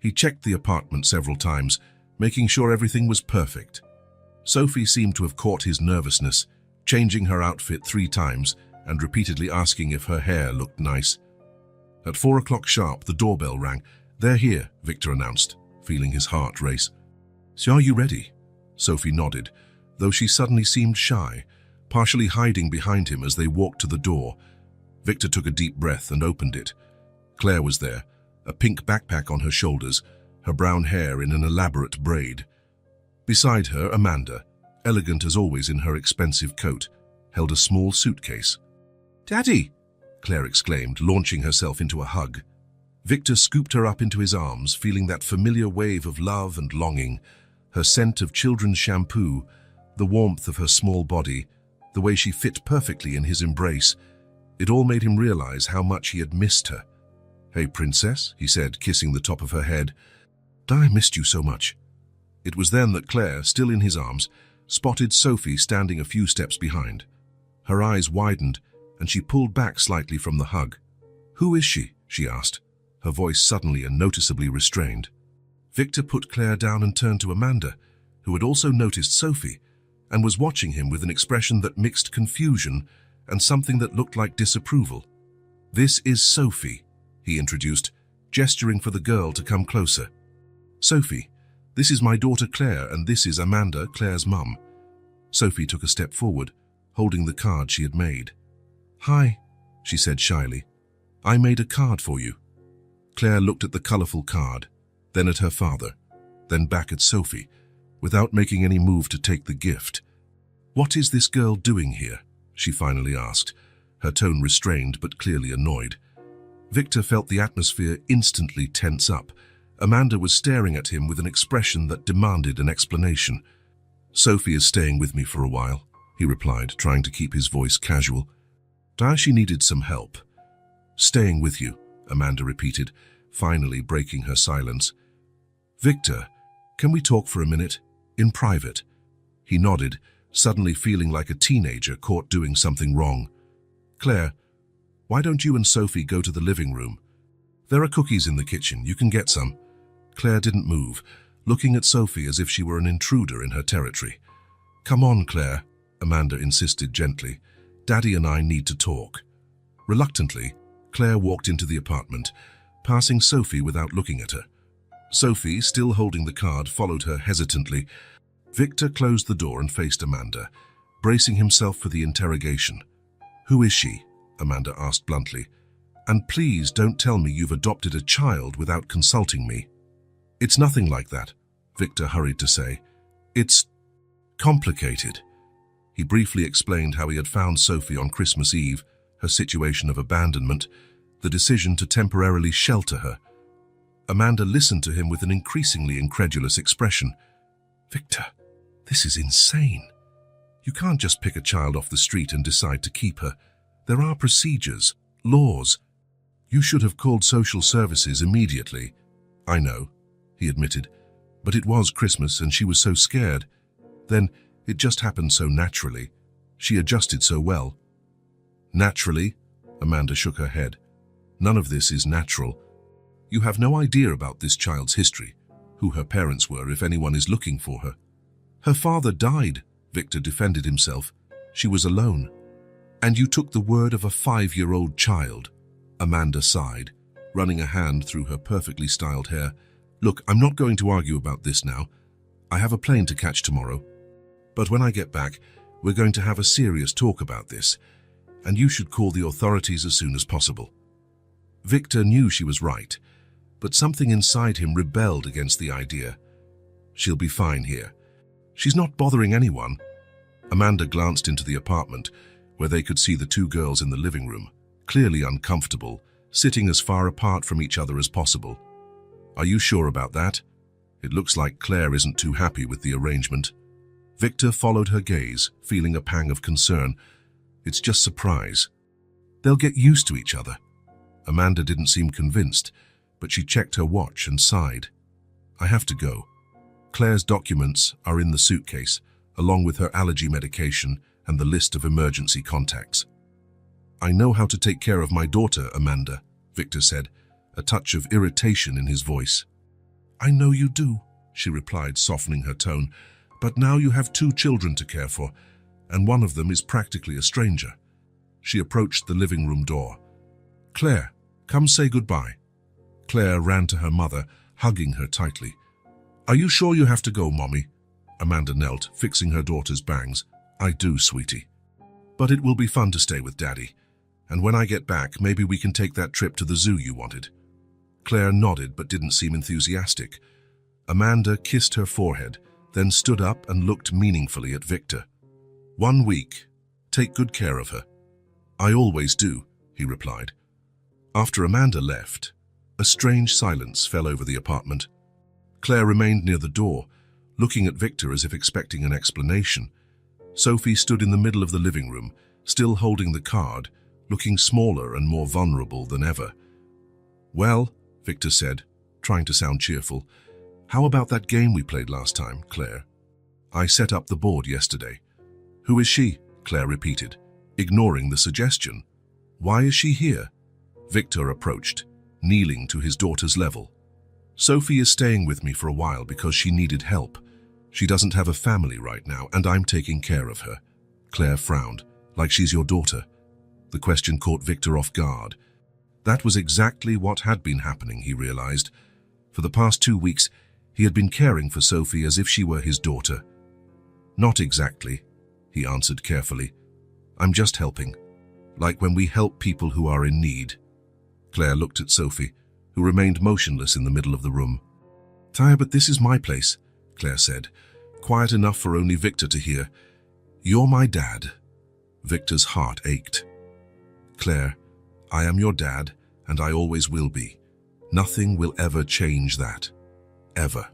Speaker 1: He checked the apartment several times, making sure everything was perfect. Sophie seemed to have caught his nervousness, changing her outfit 3 times and repeatedly asking if her hair looked nice. At 4 o'clock sharp, the doorbell rang. They're here, Victor announced, feeling his heart race. So are you ready? Sophie nodded, though she suddenly seemed shy, partially hiding behind him as they walked to the door. Victor took a deep breath and opened it. Claire was there, a pink backpack on her shoulders, her brown hair in an elaborate braid. Beside her, Amanda, elegant as always in her expensive coat, held a small suitcase. "Daddy!" Claire exclaimed, launching herself into a hug. Victor scooped her up into his arms, feeling that familiar wave of love and longing, her scent of children's shampoo, the warmth of her small body, the way she fit perfectly in his embrace. It all made him realize how much he had missed her. "Hey, princess," he said, kissing the top of her head. "I missed you so much." It was then that Claire, still in his arms, spotted Sophie standing a few steps behind. Her eyes widened, and she pulled back slightly from the hug. "Who is she?" she asked, her voice suddenly and noticeably restrained. Victor put Claire down and turned to Amanda, who had also noticed Sophie, and was watching him with an expression that mixed confusion and something that looked like disapproval. "This is Sophie," he introduced, gesturing for the girl to come closer. "Sophie, this is my daughter Claire, and this is Amanda, Claire's mum." Sophie took a step forward, holding the card she had made. "Hi," she said shyly. "I made a card for you." Claire looked at the colourful card, then at her father, then back at Sophie, without making any move to take the gift. "What is this girl doing here?" she finally asked, her tone restrained but clearly annoyed. Victor felt the atmosphere instantly tense up. Amanda was staring at him with an expression that demanded an explanation. "Sophie is staying with me for a while," he replied, trying to keep his voice casual. "She needed some help." "Staying with you," Amanda repeated, finally breaking her silence. "Victor, can we talk for a minute? In private?" He nodded, suddenly feeling like a teenager caught doing something wrong. "Claire, why don't you and Sophie go to the living room? There are cookies in the kitchen, you can get some." Claire didn't move, looking at Sophie as if she were an intruder in her territory. "Come on, Claire," Amanda insisted gently. "Daddy and I need to talk." Reluctantly, Claire walked into the apartment, passing Sophie without looking at her. Sophie, still holding the card, followed her hesitantly. Victor closed the door and faced Amanda, bracing himself for the interrogation. "Who is she?" Amanda asked bluntly. "And please don't tell me you've adopted a child without consulting me." "It's nothing like that," Victor hurried to say. "It's complicated." He briefly explained how he had found Sophie on Christmas Eve, her situation of abandonment, the decision to temporarily shelter her. Amanda listened to him with an increasingly incredulous expression. "Victor, this is insane. You can't just pick a child off the street and decide to keep her. There are procedures, laws. You should have called social services immediately." "I know," he admitted, "but it was Christmas and she was so scared. Then it just happened so naturally. She adjusted so well." "Naturally?" Amanda shook her head. "None of this is natural. You have no idea about this child's history, who her parents were if anyone is looking for her." "Her father died," Victor defended himself. "She was alone." "And you took the word of a 5-year-old child," Amanda sighed, running a hand through her perfectly styled hair. "Look, I'm not going to argue about this now. I have a plane to catch tomorrow. But when I get back, we're going to have a serious talk about this, and you should call the authorities as soon as possible." Victor knew she was right, but something inside him rebelled against the idea. "She'll be fine here. She's not bothering anyone." Amanda glanced into the apartment, where they could see the two girls in the living room, clearly uncomfortable, sitting as far apart from each other as possible. "Are you sure about that? It looks like Claire isn't too happy with the arrangement." Victor followed her gaze, feeling a pang of concern. "It's just surprise. They'll get used to each other." Amanda didn't seem convinced, but she checked her watch and sighed. "I have to go. Claire's documents are in the suitcase, along with her allergy medication and the list of emergency contacts." "I know how to take care of my daughter, Amanda," Victor said, a touch of irritation in his voice. "I know you do," she replied, softening her tone, "but now you have 2 children to care for, and one of them is practically a stranger." She approached the living room door. "Claire, come say goodbye." Claire ran to her mother, hugging her tightly. "Are you sure you have to go, Mommy?" Amanda knelt, fixing her daughter's bangs. "I do, sweetie. But it will be fun to stay with Daddy. And when I get back, maybe we can take that trip to the zoo you wanted." Claire nodded but didn't seem enthusiastic. Amanda kissed her forehead, then stood up and looked meaningfully at Victor. 1 week. Take good care of her. I always do, he replied. After Amanda left, a strange silence fell over the apartment. Claire remained near the door, looking at Victor as if expecting an explanation. Sophie stood in the middle of the living room, still holding the card, looking smaller and more vulnerable than ever. Well, Victor said, trying to sound cheerful, how about that game we played last time, Claire? I set up the board yesterday. Who is she? Claire repeated, ignoring the suggestion. Why is she here? Victor approached, kneeling to his daughter's level. Sophie is staying with me for a while because she needed help. She doesn't have a family right now, and I'm taking care of her. Claire frowned, like she's your daughter. The question caught Victor off guard. That was exactly what had been happening, he realized. For the past 2 weeks, he had been caring for Sophie as if she were his daughter. Not exactly, he answered carefully. I'm just helping, like when we help people who are in need. Claire looked at Sophie, who remained motionless in the middle of the room. Taya, but this is my place, Claire said, quiet enough for only Victor to hear. You're my dad. Victor's heart ached. Claire, I am your dad, and I always will be. Nothing will ever change that. Ever.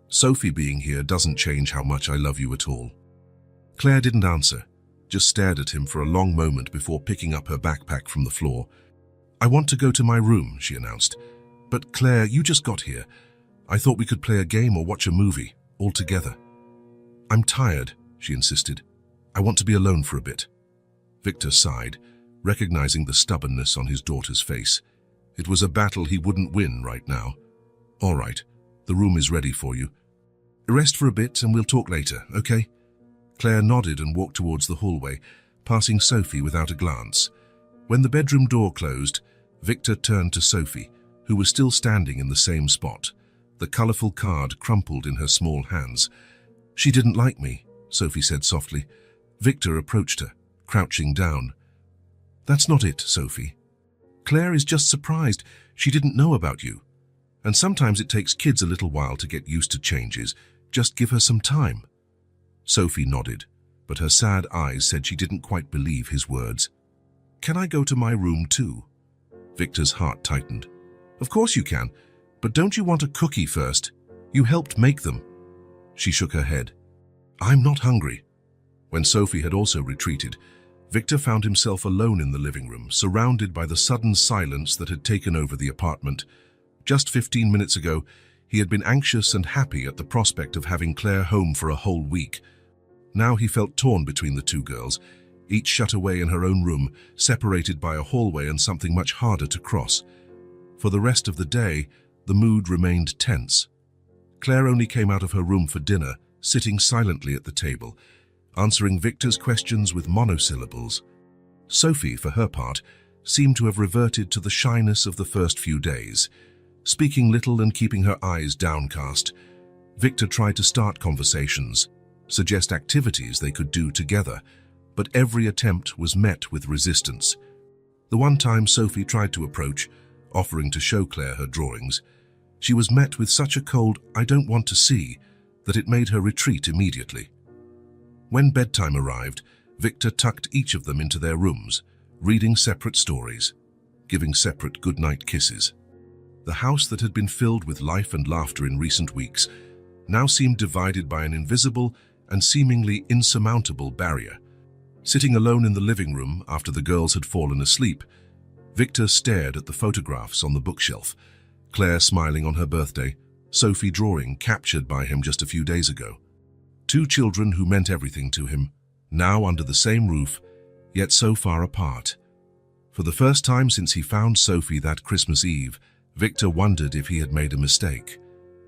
Speaker 1: Sophie being here doesn't change how much I love you at all. Claire didn't answer, just stared at him for a long moment before picking up her backpack from the floor. I want to go to my room, she announced. But Claire, you just got here. I thought we could play a game or watch a movie, all together. I'm tired, she insisted. I want to be alone for a bit. Victor sighed, recognizing the stubbornness on his daughter's face. It was a battle he wouldn't win right now. All right, the room is ready for you. Rest for a bit and we'll talk later, okay? Claire nodded and walked towards the hallway, passing Sophie without a glance. When the bedroom door closed, Victor turned to Sophie, who was still standing in the same spot, the colorful card crumpled in her small hands. She didn't like me, Sophie said softly. Victor approached her, crouching down. That's not it, Sophie. Claire is just surprised. She didn't know about you. And sometimes it takes kids a little while to get used to changes. Just give her some time. Sophie nodded, but her sad eyes said she didn't quite believe his words. Can I go to my room too? Victor's heart tightened. Of course you can, but don't you want a cookie first? You helped make them. She shook her head. I'm not hungry. When Sophie had also retreated, Victor found himself alone in the living room, surrounded by the sudden silence that had taken over the apartment. Just 15 minutes ago, he had been anxious and happy at the prospect of having Claire home for a whole week. Now he felt torn between the two girls, each shut away in her own room, separated by a hallway and something much harder to cross. For the rest of the day, the mood remained tense. Claire only came out of her room for dinner, sitting silently at the table, answering Victor's questions with monosyllables. Sophie, for her part, seemed to have reverted to the shyness of the first few days, speaking little and keeping her eyes downcast. Victor tried to start conversations, suggest activities they could do together, but every attempt was met with resistance. The one time Sophie tried to approach, offering to show Claire her drawings, she was met with such a cold "I don't want to see" that it made her retreat immediately. When bedtime arrived, Victor tucked each of them into their rooms, reading separate stories, giving separate goodnight kisses. The house that had been filled with life and laughter in recent weeks now seemed divided by an invisible and seemingly insurmountable barrier. Sitting alone in the living room after the girls had fallen asleep, Victor stared at the photographs on the bookshelf, Claire smiling on her birthday, Sophie drawing captured by him just a few days ago. Two children who meant everything to him, now under the same roof, yet so far apart. For the first time since he found Sophie that Christmas Eve, Victor wondered if he had made a mistake,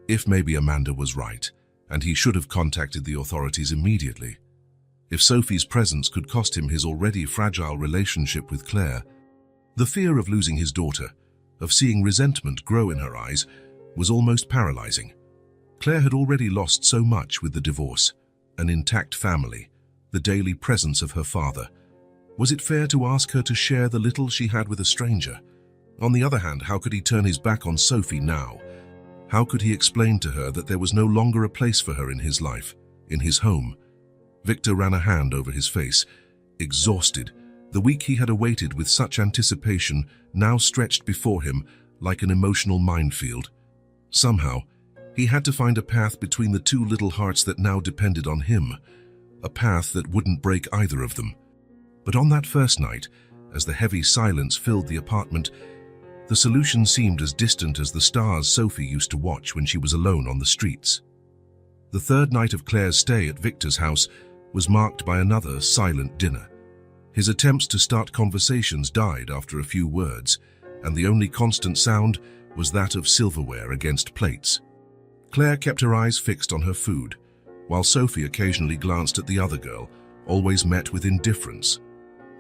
Speaker 1: if maybe Amanda was right, and he should have contacted the authorities immediately. If Sophie's presence could cost him his already fragile relationship with Claire. The fear of losing his daughter, of seeing resentment grow in her eyes, was almost paralyzing. Claire had already lost so much with the divorce, an intact family, the daily presence of her father. Was it fair to ask her to share the little she had with a stranger? On the other hand, how could he turn his back on Sophie now? How could he explain to her that there was no longer a place for her in his life, in his home? Victor ran a hand over his face, exhausted. The week he had awaited with such anticipation now stretched before him like an emotional minefield. Somehow, he had to find a path between the two little hearts that now depended on him, a path that wouldn't break either of them. But on that first night, as the heavy silence filled the apartment, the solution seemed as distant as the stars Sophie used to watch when she was alone on the streets. The third night of Claire's stay at Victor's house was marked by another silent dinner. His attempts to start conversations died after a few words, and the only constant sound was that of silverware against plates. Claire kept her eyes fixed on her food, while Sophie occasionally glanced at the other girl, always met with indifference.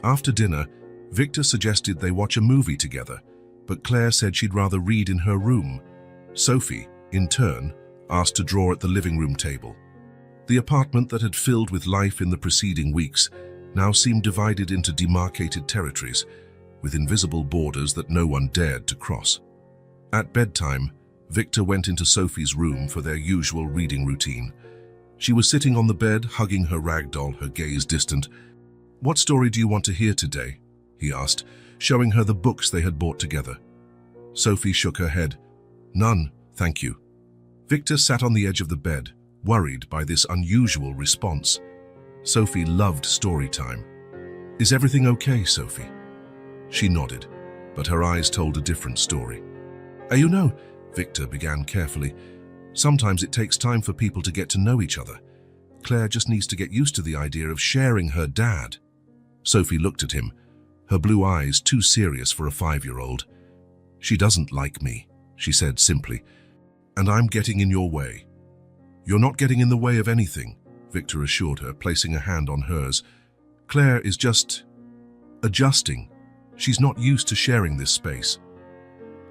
Speaker 1: After dinner, Victor suggested they watch a movie together, but Claire said she'd rather read in her room. Sophie, in turn, asked to draw at the living room table. The apartment that had filled with life in the preceding weeks now seemed divided into demarcated territories, with invisible borders that no one dared to cross. At bedtime, Victor went into Sophie's room for their usual reading routine. She was sitting on the bed, hugging her rag doll, her gaze distant. "What story do you want to hear today?" he asked, showing her the books they had bought together. Sophie shook her head. "None, thank you." Victor sat on the edge of the bed, worried by this unusual response. Sophie loved story time. "Is everything okay, Sophie?" She nodded, but her eyes told a different story. You know," Victor began carefully, "sometimes it takes time for people to get to know each other. Claire just needs to get used to the idea of sharing her dad." Sophie looked at him, her blue eyes too serious for a 5-year-old. "She doesn't like me," she said simply, "and I'm getting in your way." "You're not getting in the way of anything," Victor assured her, placing a hand on hers. "Claire is just adjusting. She's not used to sharing this space.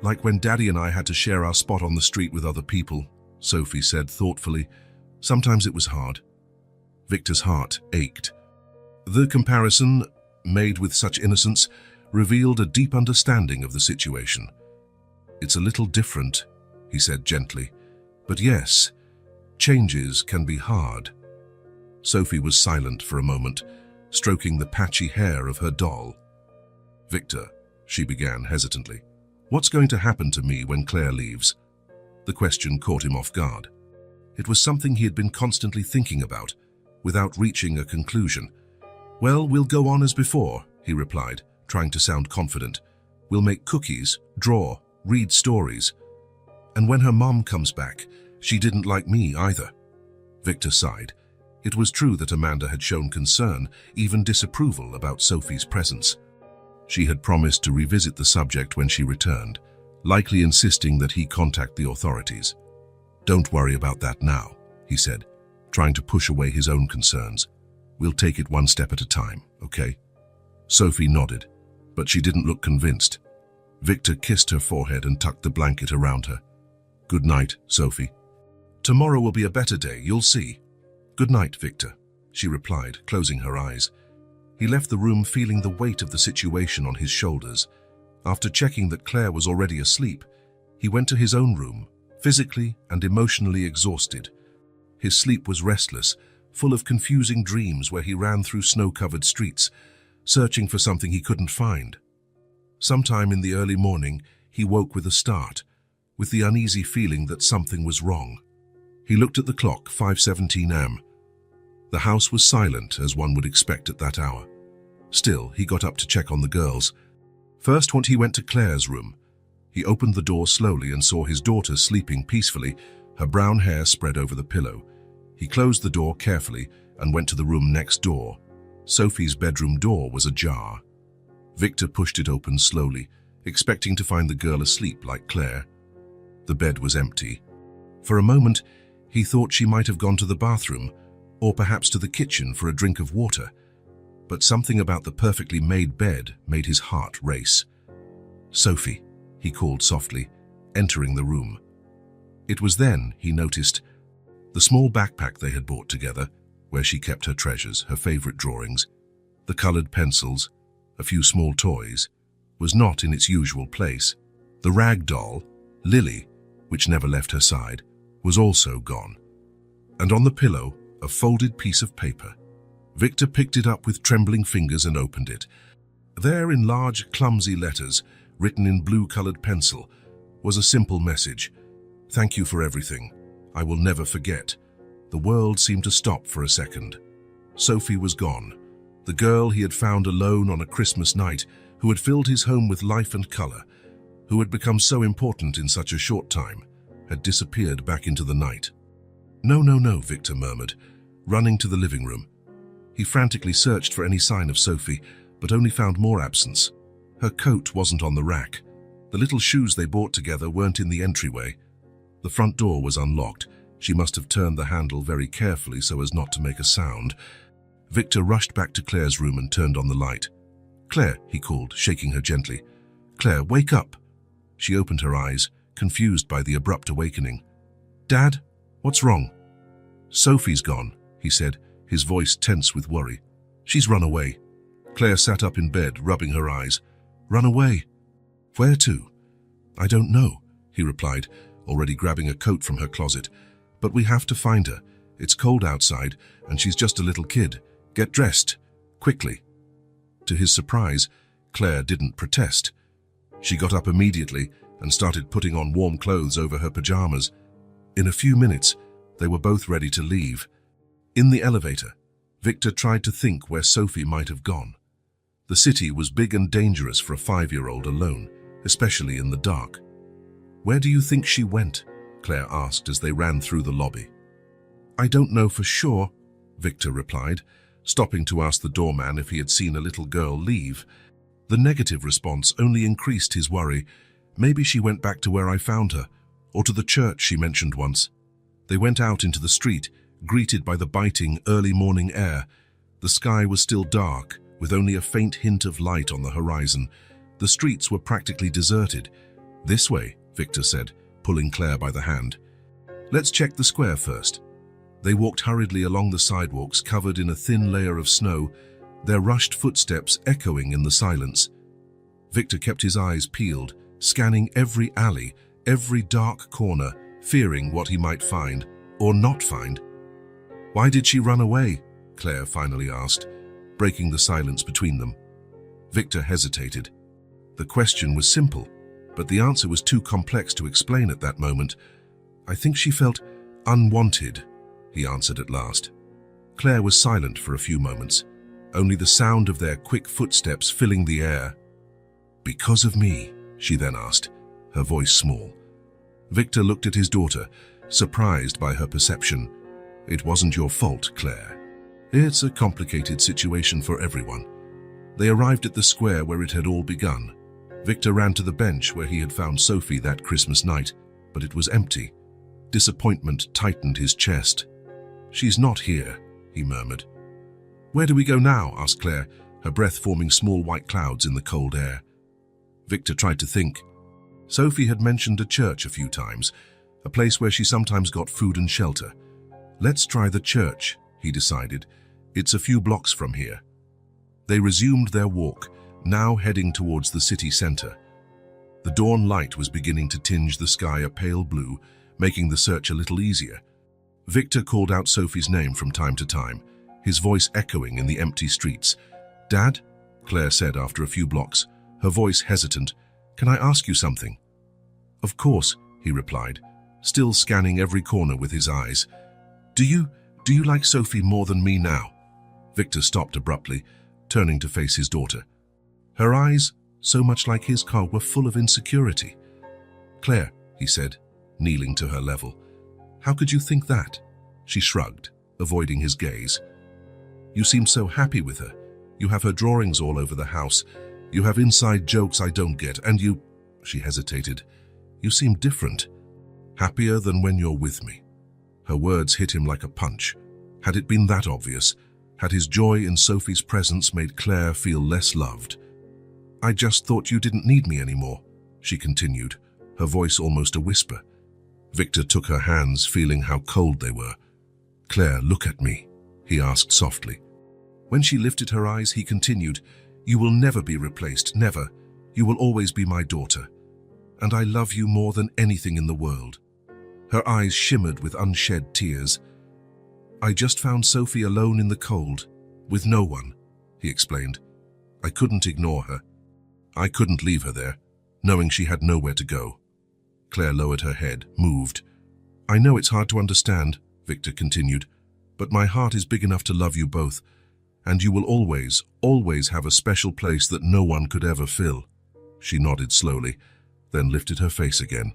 Speaker 1: Like when Daddy and I had to share our spot on the street with other people," Sophie said thoughtfully. "Sometimes it was hard." Victor's heart ached. The comparison, made with such innocence, revealed a deep understanding of the situation. "It's a little different," he said gently. "But yes, changes can be hard." Sophie was silent for a moment, stroking the patchy hair of her doll. "Victor," she began hesitantly, "what's going to happen to me when Claire leaves?" The question caught him off guard. It was something he had been constantly thinking about, without reaching a conclusion. "Well, we'll go on as before," he replied, trying to sound confident. "We'll make cookies, draw, read stories. And when her mom comes back, she didn't like me either." Victor sighed. It was true that Amanda had shown concern, even disapproval, about Sophie's presence. She had promised to revisit the subject when she returned, likely insisting that he contact the authorities. "Don't worry about that now," he said, trying to push away his own concerns. "We'll take it one step at a time, okay?" Sophie nodded, but she didn't look convinced. Victor kissed her forehead and tucked the blanket around her. "Good night, Sophie. Tomorrow will be a better day, you'll see." "Good night, Victor," she replied, closing her eyes. He left the room feeling the weight of the situation on his shoulders. After checking that Claire was already asleep, he went to his own room, physically and emotionally exhausted. His sleep was restless, full of confusing dreams where he ran through snow-covered streets, searching for something he couldn't find. Sometime in the early morning, he woke with a start, with the uneasy feeling that something was wrong. He looked at the clock, 5:17 am. The house was silent, as one would expect at that hour. Still, he got up to check on the girls. First, he went to Claire's room. He opened the door slowly and saw his daughter sleeping peacefully, her brown hair spread over the pillow. He closed the door carefully and went to the room next door. Sophie's bedroom door was ajar. Victor pushed it open slowly, expecting to find the girl asleep like Claire. The bed was empty. For a moment, he thought she might have gone to the bathroom, or perhaps to the kitchen for a drink of water. But something about the perfectly made bed made his heart race. "Sophie," he called softly, entering the room. It was then he noticed the small backpack they had bought together, where she kept her treasures, her favorite drawings, the colored pencils, a few small toys, was not in its usual place. The rag doll, Lily, which never left her side, was also gone. And on the pillow, a folded piece of paper. Victor picked it up with trembling fingers and opened it. There, in large, clumsy letters, written in blue-colored pencil, was a simple message. "Thank you for everything. I will never forget." The world seemed to stop for a second. Sophie was gone. The girl he had found alone on a Christmas night, who had filled his home with life and color, who had become so important in such a short time, had disappeared back into the night. "No, no, no," Victor murmured, running to the living room. He frantically searched for any sign of Sophie, but only found more absence. Her coat wasn't on the rack. The little shoes they bought together weren't in the entryway. The front door was unlocked. She must have turned the handle very carefully so as not to make a sound. Victor rushed back to Claire's room and turned on the light. "Claire," he called, shaking her gently. "Claire, wake up." She opened her eyes, confused by the abrupt awakening. "Dad, what's wrong?" "Sophie's gone," he said, his voice tense with worry. "She's run away." Claire sat up in bed, rubbing her eyes. "Run away? Where to?" "I don't know," he replied, already grabbing a coat from her closet. "But we have to find her. It's cold outside, and she's just a little kid. Get dressed, quickly." To his surprise, Claire didn't protest. She got up immediately and started putting on warm clothes over her pajamas. In a few minutes, they were both ready to leave. In the elevator, Victor tried to think where Sophie might have gone. The city was big and dangerous for a 5-year-old alone, especially in the dark. "Where do you think she went?" Claire asked as they ran through the lobby. "I don't know for sure," Victor replied, stopping to ask the doorman if he had seen a little girl leave. The negative response only increased his worry. "Maybe she went back to where I found her, or to the church she mentioned once." They went out into the street, greeted by the biting early morning air. The sky was still dark, with only a faint hint of light on the horizon. The streets were practically deserted. "This way," Victor said, pulling Claire by the hand. "Let's check the square first." They walked hurriedly along the sidewalks covered in a thin layer of snow, their rushed footsteps echoing in the silence. Victor kept his eyes peeled, scanning every alley, every dark corner, fearing what he might find, or not find. "Why did she run away?" Claire finally asked, breaking the silence between them. Victor hesitated. The question was simple, but the answer was too complex to explain at that moment. "I think she felt unwanted," he answered at last. Claire was silent for a few moments, only the sound of their quick footsteps filling the air. "Because of me?" she then asked, her voice small. Victor looked at his daughter, surprised by her perception. "It wasn't your fault, Claire. It's a complicated situation for everyone." They arrived at the square where it had all begun. Victor ran to the bench where he had found Sophie that Christmas night, but it was empty. Disappointment tightened his chest. "She's not here," he murmured. "Where do we go now?" asked Claire, her breath forming small white clouds in the cold air. Victor tried to think. Sophie had mentioned a church a few times, a place where she sometimes got food and shelter. "Let's try the church," he decided. "It's a few blocks from here." They resumed their walk, now heading towards the city center. The dawn light was beginning to tinge the sky a pale blue, making the search a little easier. Victor called out Sophie's name from time to time, his voice echoing in the empty streets. "Dad?" Claire said after a few blocks, her voice hesitant. "Can I ask you something?" "Of course," he replied, still scanning every corner with his eyes. Do you like Sophie more than me now?" Victor stopped abruptly, turning to face his daughter. Her eyes, so much like his car, were full of insecurity. "Claire," he said, kneeling to her level, "how could you think that?" She shrugged, avoiding his gaze. "You seem so happy with her. You have her drawings all over the house. You have inside jokes I don't get, and you—" She hesitated. "You seem different. Happier than when you're with me." Her words hit him like a punch. Had it been that obvious? Had his joy in Sophie's presence made Claire feel less loved? "I just thought you didn't need me anymore," she continued, her voice almost a whisper. Victor took her hands, feeling how cold they were. "Claire, look at me," he asked softly. When she lifted her eyes, he continued, "You will never be replaced, never. You will always be my daughter, and I love you more than anything in the world." Her eyes shimmered with unshed tears. "I just found Sophie alone in the cold, with no one," he explained. "I couldn't ignore her. I couldn't leave her there, knowing she had nowhere to go." Claire lowered her head, moved. "I know it's hard to understand," Victor continued, "but my heart is big enough to love you both, and you will always, always have a special place that no one could ever fill." She nodded slowly, then lifted her face again.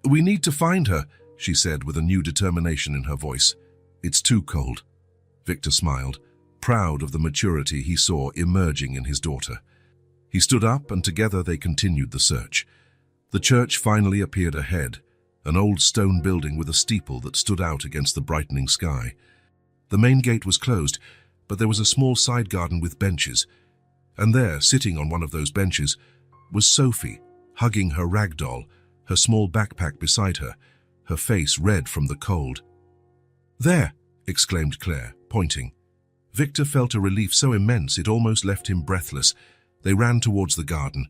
Speaker 1: "We need to find her," she said with a new determination in her voice. "It's too cold." Victor smiled, proud of the maturity he saw emerging in his daughter. He stood up, and together they continued the search. The church finally appeared ahead, an old stone building with a steeple that stood out against the brightening sky. The main gate was closed, but there was a small side garden with benches, and there, sitting on one of those benches, was Sophie, hugging her rag doll, her small backpack beside her, her face red from the cold. "There!" exclaimed Claire, pointing. Victor felt a relief so immense it almost left him breathless. They ran towards the garden.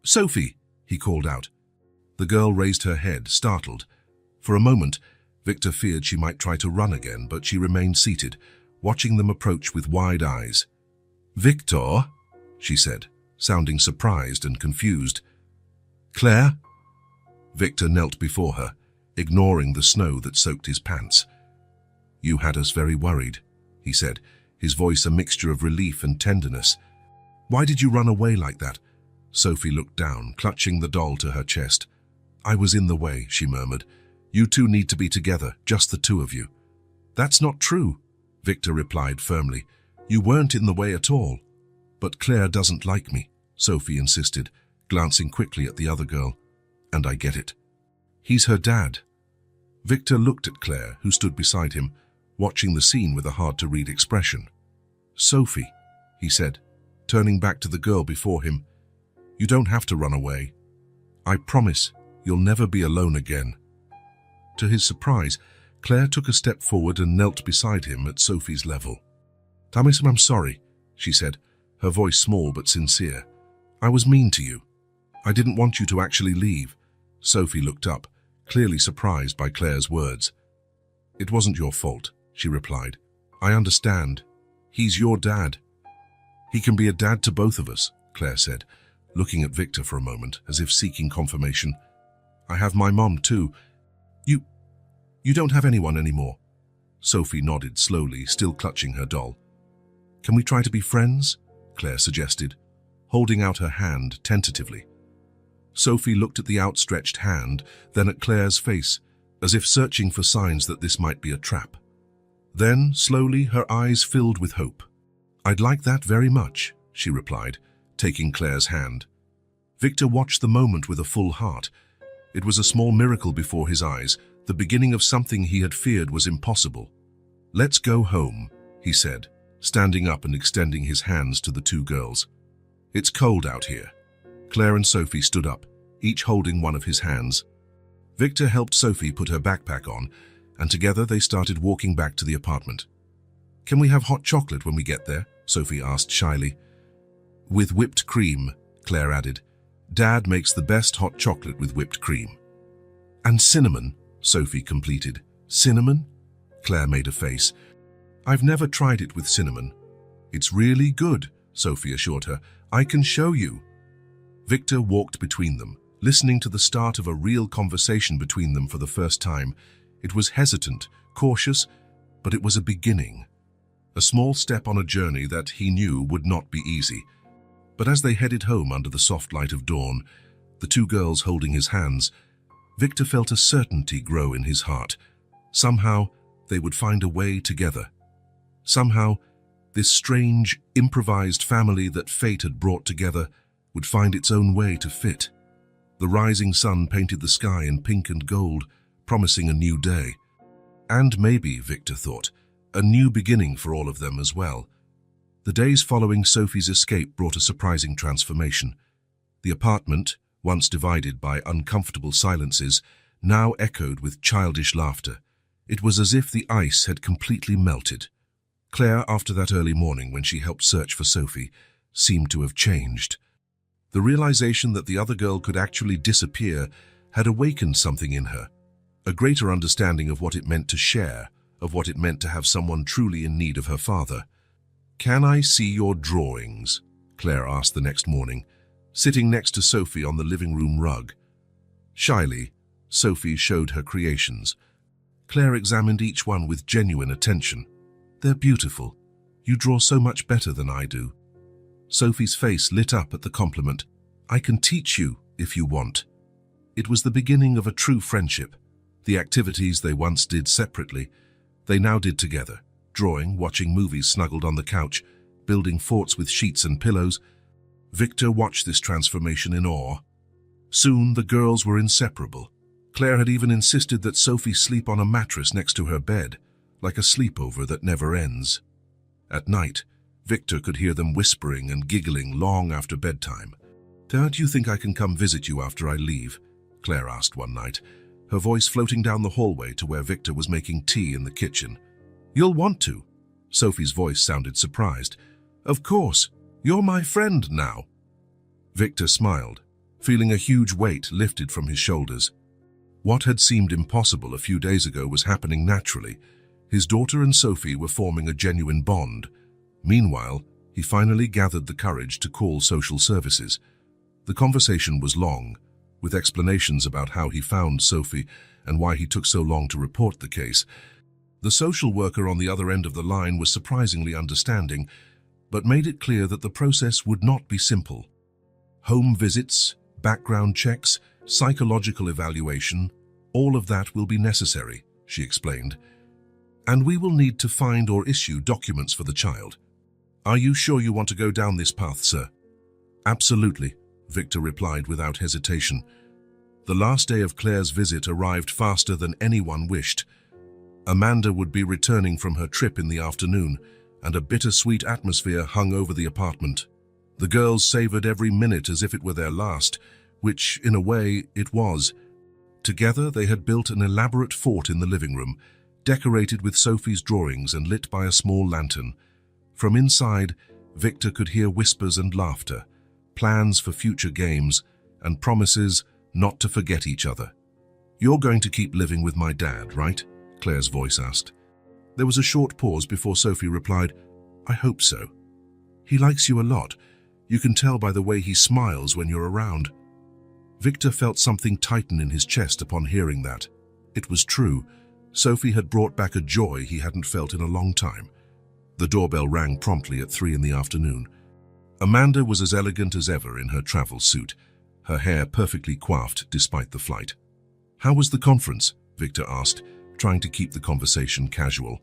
Speaker 1: "Sophie!" he called out. The girl raised her head, startled. For a moment, Victor feared she might try to run again, but she remained seated, watching them approach with wide eyes. "Victor?" she said, sounding surprised and confused. "Claire?" Victor knelt before her, ignoring the snow that soaked his pants. "You had us very worried," he said, his voice a mixture of relief and tenderness. "Why did you run away like that?" Sophie looked down, clutching the doll to her chest. "I was in the way," she murmured. "You two need to be together, just the two of you." "That's not true," Victor replied firmly. "You weren't in the way at all." "But Claire doesn't like me," Sophie insisted, glancing quickly at the other girl. "And I get it. He's her dad." Victor looked at Claire, who stood beside him, watching the scene with a hard-to-read expression. "Sophie," he said, turning back to the girl before him, "you don't have to run away. I promise you'll never be alone again." To his surprise, Claire took a step forward and knelt beside him at Sophie's level. "Thomas, I'm sorry," she said, her voice small but sincere. "I was mean to you. I didn't want you to actually leave." Sophie looked up, clearly surprised by Claire's words. "It wasn't your fault," she replied. "I understand. He's your dad." "He can be a dad to both of us," Claire said, looking at Victor for a moment, as if seeking confirmation. "I have my mom, too." You don't have anyone anymore." Sophie nodded slowly, still clutching her doll. "Can we try to be friends?" Claire suggested, holding out her hand tentatively. Sophie looked at the outstretched hand, then at Claire's face, as if searching for signs that this might be a trap. Then, slowly, her eyes filled with hope. "I'd like that very much," she replied, taking Claire's hand. Victor watched the moment with a full heart. It was a small miracle before his eyes, the beginning of something he had feared was impossible. "Let's go home," he said, standing up and extending his hands to the two girls. "It's cold out here." Claire and Sophie stood up, each holding one of his hands. Victor helped Sophie put her backpack on, and together they started walking back to the apartment. "Can we have hot chocolate when we get there?" Sophie asked shyly. "With whipped cream," Claire added. "Dad makes the best hot chocolate with whipped cream." "And cinnamon," Sophie completed. "Cinnamon?" Claire made a face. "I've never tried it with cinnamon." "It's really good," Sophie assured her. "I can show you." Victor walked between them, listening to the start of a real conversation between them for the first time. It was hesitant, cautious, but it was a beginning. A small step on a journey that he knew would not be easy. But as they headed home under the soft light of dawn, the two girls holding his hands, Victor felt a certainty grow in his heart. Somehow, they would find a way together. Somehow, this strange, improvised family that fate had brought together would find its own way to fit. The rising sun painted the sky in pink and gold, promising a new day. And maybe, Victor thought, a new beginning for all of them as well. The days following Sophie's escape brought a surprising transformation. The apartment, once divided by uncomfortable silences, now echoed with childish laughter. It was as if the ice had completely melted. Claire, after that early morning when she helped search for Sophie, seemed to have changed. The realization that the other girl could actually disappear had awakened something in her, a greater understanding of what it meant to share, of what it meant to have someone truly in need of her father. "Can I see your drawings?" Claire asked the next morning, sitting next to Sophie on the living room rug. Shyly, Sophie showed her creations. Claire examined each one with genuine attention. "They're beautiful. You draw so much better than I do." Sophie's face lit up at the compliment. "I can teach you if you want." It was the beginning of a true friendship. The activities they once did separately, they now did together. Drawing, watching movies snuggled on the couch, building forts with sheets and pillows. Victor watched this transformation in awe. Soon the girls were inseparable. Claire had even insisted that Sophie sleep on a mattress next to her bed, like a sleepover that never ends. At night, Victor could hear them whispering and giggling long after bedtime. "Don't you think I can come visit you after I leave?" Claire asked one night, her voice floating down the hallway to where Victor was making tea in the kitchen. "You'll want to." Sophie's voice sounded surprised. "Of course, you're my friend now." Victor smiled, feeling a huge weight lifted from his shoulders. What had seemed impossible a few days ago was happening naturally. His daughter and Sophie were forming a genuine bond. Meanwhile, he finally gathered the courage to call social services. The conversation was long, with explanations about how he found Sophie and why he took so long to report the case. The social worker on the other end of the line was surprisingly understanding, but made it clear that the process would not be simple. Home visits, background checks, psychological evaluation, all of that will be necessary, she explained. And we will need to find or issue documents for the child. "Are you sure you want to go down this path, sir?" "Absolutely," Victor replied without hesitation. The last day of Claire's visit arrived faster than anyone wished. Amanda would be returning from her trip in the afternoon, and a bittersweet atmosphere hung over the apartment. The girls savored every minute as if it were their last, which, in a way, it was. Together, they had built an elaborate fort in the living room, decorated with Sophie's drawings and lit by a small lantern. From inside, Victor could hear whispers and laughter, plans for future games, and promises not to forget each other. "You're going to keep living with my dad, right?" Claire's voice asked. There was a short pause before Sophie replied, "I hope so. He likes you a lot. You can tell by the way he smiles when you're around." Victor felt something tighten in his chest upon hearing that. It was true. Sophie had brought back a joy he hadn't felt in a long time. The doorbell rang promptly at 3 in the afternoon. Amanda was as elegant as ever in her travel suit, her hair perfectly coiffed despite the flight. "How was the conference?" Victor asked, trying to keep the conversation casual.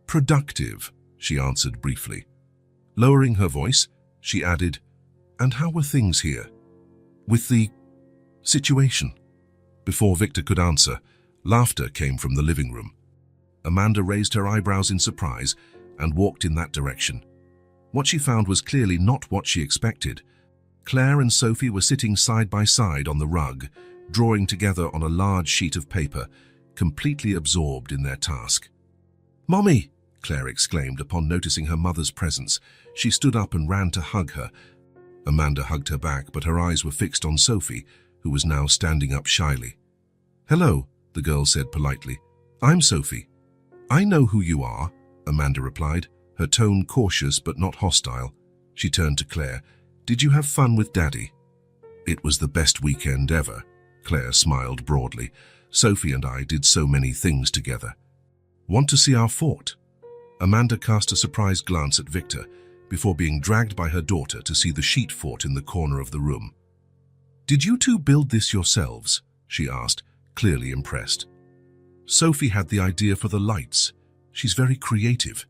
Speaker 1: "Productive," she answered briefly. Lowering her voice, she added, "And how were things here? With the situation?" Before Victor could answer, laughter came from the living room. Amanda raised her eyebrows in surprise and walked in that direction. What she found was clearly not what she expected. Claire and Sophie were sitting side by side on the rug, drawing together on a large sheet of paper, completely absorbed in their task. "Mommy!" Claire exclaimed upon noticing her mother's presence. She stood up and ran to hug her. Amanda hugged her back, but her eyes were fixed on Sophie, who was now standing up shyly. "Hello," the girl said politely. "I'm Sophie." "I know who you are," Amanda replied, her tone cautious but not hostile. She turned to Claire. "Did you have fun with Daddy?" "It was the best weekend ever," Claire smiled broadly. "Sophie and I did so many things together." "Want to see our fort?" Amanda cast a surprised glance at Victor before being dragged by her daughter to see the sheet fort in the corner of the room. "Did you two build this yourselves?" she asked, clearly impressed. "Sophie had the idea for the lights. She's very creative."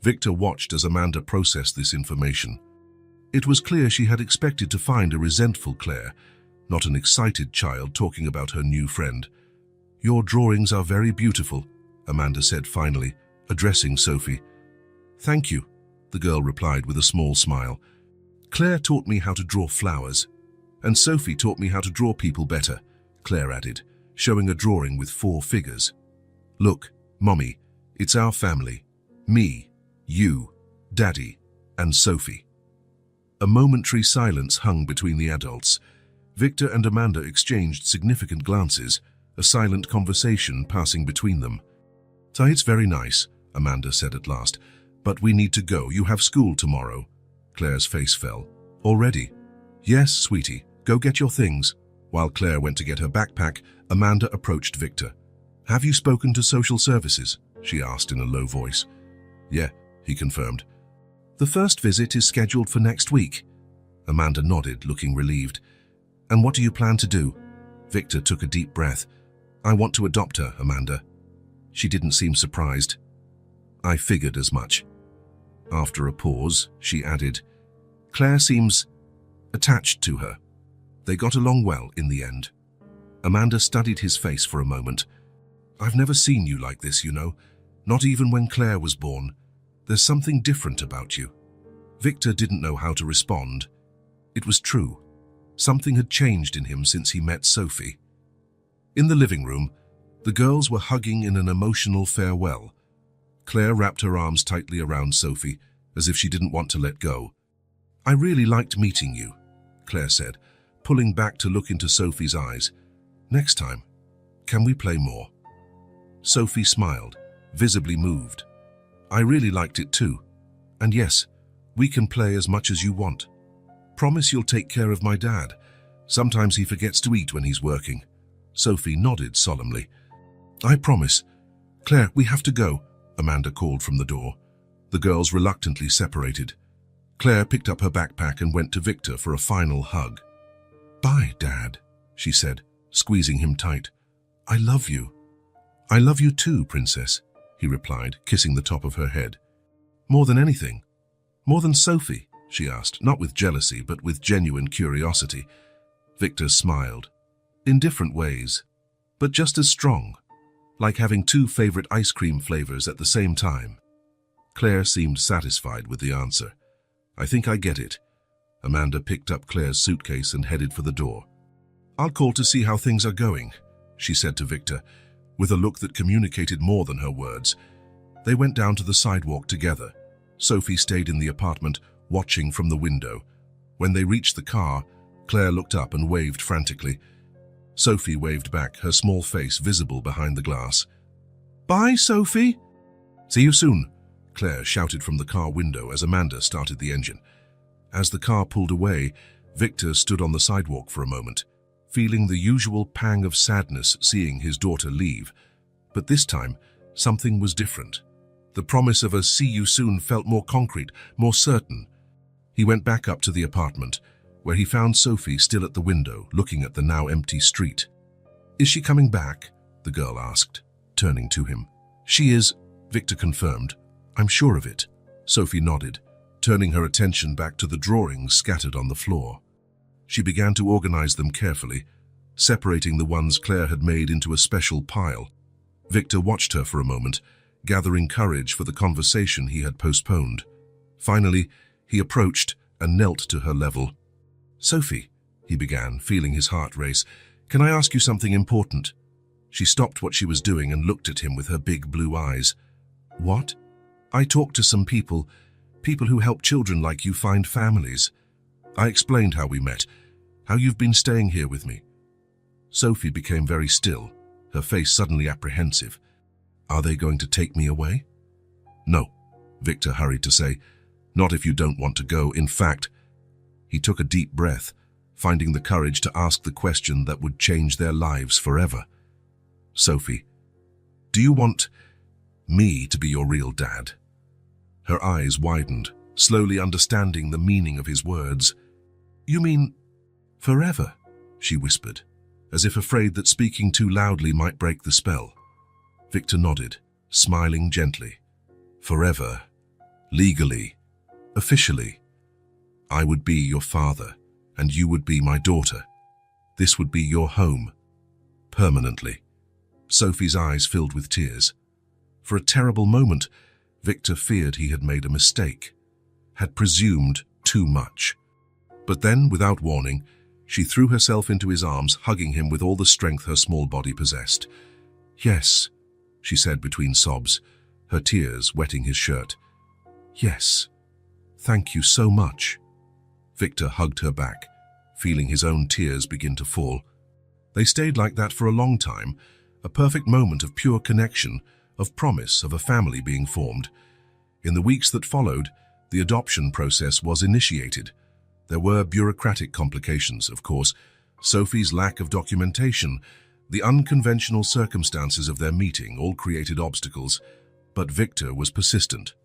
Speaker 1: Victor watched as Amanda processed this information. It was clear she had expected to find a resentful Claire, not an excited child talking about her new friend. "Your drawings are very beautiful," Amanda said finally, addressing Sophie. "Thank you," the girl replied with a small smile. "Claire taught me how to draw flowers, and Sophie taught me how to draw people better," Claire added, showing a drawing with 4 figures. "Look, Mommy, it's our family. Me, you, Daddy, and Sophie." A momentary silence hung between the adults. Victor and Amanda exchanged significant glances, a silent conversation passing between them. "So it's very nice," Amanda said at last, "but we need to go. You have school tomorrow." Claire's face fell. "Already?" "Yes, sweetie. Go get your things." While Claire went to get her backpack, Amanda approached Victor. "Have you spoken to social services?" she asked in a low voice. "Yeah," he confirmed. "The first visit is scheduled for next week." Amanda nodded, looking relieved. "And what do you plan to do?" Victor took a deep breath. "I want to adopt her, Amanda." She didn't seem surprised. "I figured as much." After a pause, she added, "Claire seems attached to her." They got along well in the end. Amanda studied his face for a moment. "I've never seen you like this, you know. Not even when Claire was born. There's something different about you." Victor didn't know how to respond. It was true. Something had changed in him since he met Sophie. In the living room, the girls were hugging in an emotional farewell. Claire wrapped her arms tightly around Sophie, as if she didn't want to let go. "I really liked meeting you," Claire said, pulling back to look into Sophie's eyes. "Next time, can we play more?" Sophie smiled, visibly moved. "I really liked it too. And yes, we can play as much as you want. Promise you'll take care of my dad. Sometimes he forgets to eat when he's working." Sophie nodded solemnly. "I promise." "Claire, we have to go," Amanda called from the door. The girls reluctantly separated. Claire picked up her backpack and went to Victor for a final hug. "Bye, Dad," she said, squeezing him tight. "I love you." "I love you too, Princess," he replied, kissing the top of her head. "More than anything." "More than Sophie?" she asked, not with jealousy, but with genuine curiosity. Victor smiled. "In different ways, but just as strong. Like having two favorite ice cream flavors at the same time." Claire seemed satisfied with the answer. "I think I get it." Amanda picked up Claire's suitcase and headed for the door. "I'll call to see how things are going," she said to Victor, with a look that communicated more than her words. They went down to the sidewalk together. Sophie stayed in the apartment, watching from the window. When they reached the car, Claire looked up and waved frantically. Sophie waved back, her small face visible behind the glass. "Bye, Sophie." "See you soon," Claire shouted from the car window as Amanda started the engine. As the car pulled away, Victor stood on the sidewalk for a moment, feeling the usual pang of sadness seeing his daughter leave. But this time, something was different. The promise of a "see you soon" felt more concrete, more certain. He went back up to the apartment, where he found Sophie still at the window, looking at the now empty street. "Is she coming back?" the girl asked, turning to him. "She is," Victor confirmed. "I'm sure of it." Sophie nodded, turning her attention back to the drawings scattered on the floor. She began to organize them carefully, separating the ones Claire had made into a special pile. Victor watched her for a moment, gathering courage for the conversation he had postponed. Finally, he approached and knelt to her level. "Sophie," he began, feeling his heart race, "can I ask you something important?" She stopped what she was doing and looked at him with her big blue eyes. "What?" "I talked to some people who help children like you find families. I explained how we met, how you've been staying here with me." Sophie became very still, her face suddenly apprehensive. "Are they going to take me away?" "No," Victor hurried to say. "Not if you don't want to go. In fact," he took a deep breath, finding the courage to ask the question that would change their lives forever. "Sophie, do you want me to be your real dad?" Her eyes widened, slowly understanding the meaning of his words. "You mean forever?" she whispered, as if afraid that speaking too loudly might break the spell. Victor nodded, smiling gently. "Forever, legally, officially. I would be your father, and you would be my daughter. This would be your home, permanently." Sophie's eyes filled with tears. For a terrible moment, Victor feared he had made a mistake, had presumed too much. But then, without warning, she threw herself into his arms, hugging him with all the strength her small body possessed. "Yes," she said between sobs, her tears wetting his shirt. "Yes, thank you so much." Victor hugged her back, feeling his own tears begin to fall. They stayed like that for a long time, a perfect moment of pure connection, of promise of a family being formed. In the weeks that followed, the adoption process was initiated. There were bureaucratic complications, of course, Sophie's lack of documentation, the unconventional circumstances of their meeting all created obstacles, but Victor was persistent.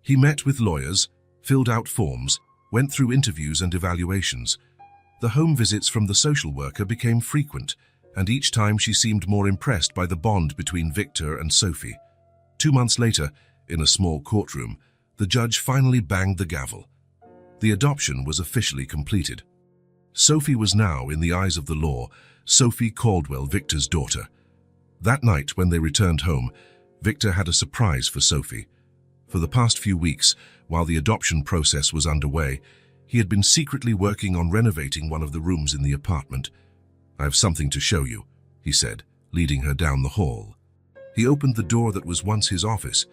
Speaker 1: He met with lawyers, filled out forms, went through interviews and evaluations. The home visits from the social worker became frequent, and each time she seemed more impressed by the bond between Victor and Sophie. 2 months later, in a small courtroom, the judge finally banged the gavel. The adoption was officially completed. Sophie was now, in the eyes of the law, Sophie Caldwell, Victor's daughter. That night, when they returned home, Victor had a surprise for Sophie. For the past few weeks, while the adoption process was underway, he had been secretly working on renovating one of the rooms in the apartment. "I have something to show you," he said, leading her down the hall. He opened the door that was once his office.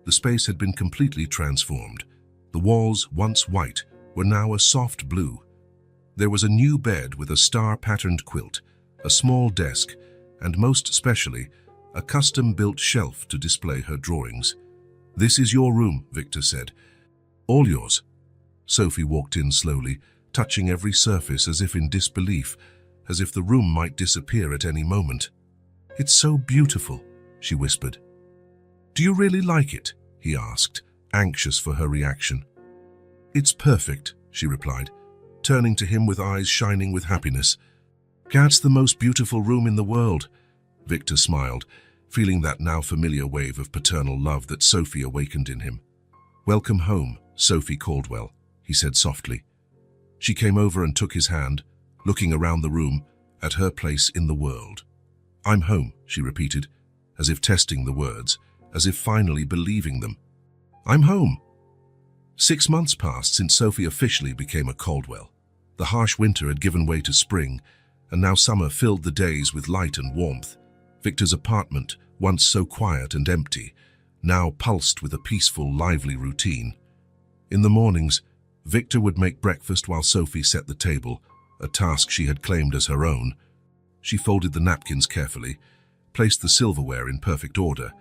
Speaker 1: The space had been completely transformed. The walls, once white, were now a soft blue. There was a new bed with a star-patterned quilt, a small desk, and most especially, a custom-built shelf to display her drawings. "This is your room," Victor said. "All yours." Sophie walked in slowly, touching every surface as if in disbelief, as if the room might disappear at any moment. "It's so beautiful," she whispered. "Do you really like it?" he asked, anxious for her reaction. "It's perfect," she replied, turning to him with eyes shining with happiness. "That's the most beautiful room in the world." Victor smiled, feeling that now familiar wave of paternal love that Sophie awakened in him. "Welcome home, Sophie Caldwell," he said softly. She came over and took his hand, looking around the room at her place in the world. "I'm home," she repeated, as if testing the words, as if finally believing them. "I'm home." 6 months passed since Sophie officially became a Caldwell. The harsh winter had given way to spring, and now summer filled the days with light and warmth. Victor's apartment, once so quiet and empty, now pulsed with a peaceful, lively routine. In the mornings, Victor would make breakfast while Sophie set the table, a task she had claimed as her own. She folded the napkins carefully, placed the silverware in perfect order,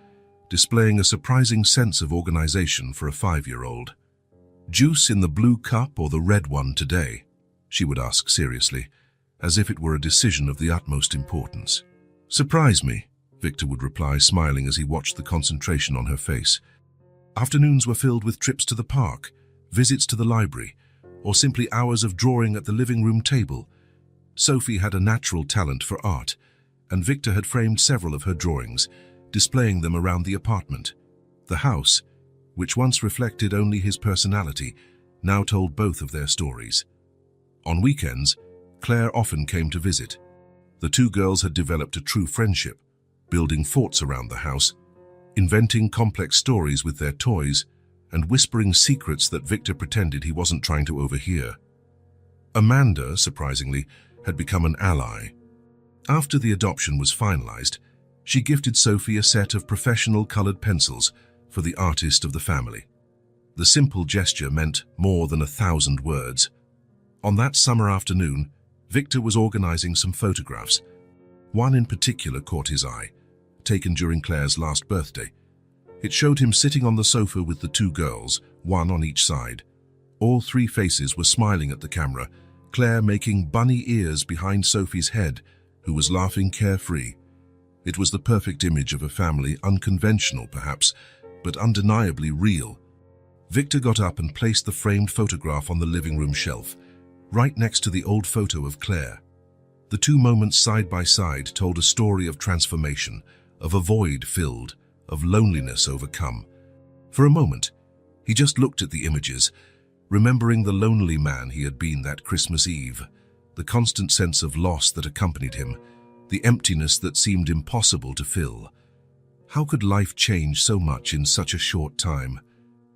Speaker 1: displaying a surprising sense of organization for a 5-year-old. "Juice in the blue cup or the red one today?" she would ask seriously, as if it were a decision of the utmost importance. "Surprise me," Victor would reply, smiling as he watched the concentration on her face. Afternoons were filled with trips to the park, visits to the library, or simply hours of drawing at the living room table. Sophie had a natural talent for art, and Victor had framed several of her drawings, displaying them around the apartment. The house, which once reflected only his personality, now told both of their stories. On weekends, Claire often came to visit. The two girls had developed a true friendship, building forts around the house, inventing complex stories with their toys, and whispering secrets that Victor pretended he wasn't trying to overhear. Amanda, surprisingly, had become an ally. After the adoption was finalized, she gifted Sophie a set of professional colored pencils for the artist of the family. The simple gesture meant more than 1,000 words. On that summer afternoon, Victor was organizing some photographs. One in particular caught his eye, taken during Claire's last birthday. It showed him sitting on the sofa with the two girls, one on each side. All three faces were smiling at the camera, Claire making bunny ears behind Sophie's head, who was laughing carefree. It was the perfect image of a family, unconventional perhaps, but undeniably real. Victor got up and placed the framed photograph on the living room shelf, right next to the old photo of Claire. The two moments side by side told a story of transformation, of a void filled, of loneliness overcome. For a moment, he just looked at the images, remembering the lonely man he had been that Christmas Eve, the constant sense of loss that accompanied him, the emptiness that seemed impossible to fill. How could life change so much in such a short time?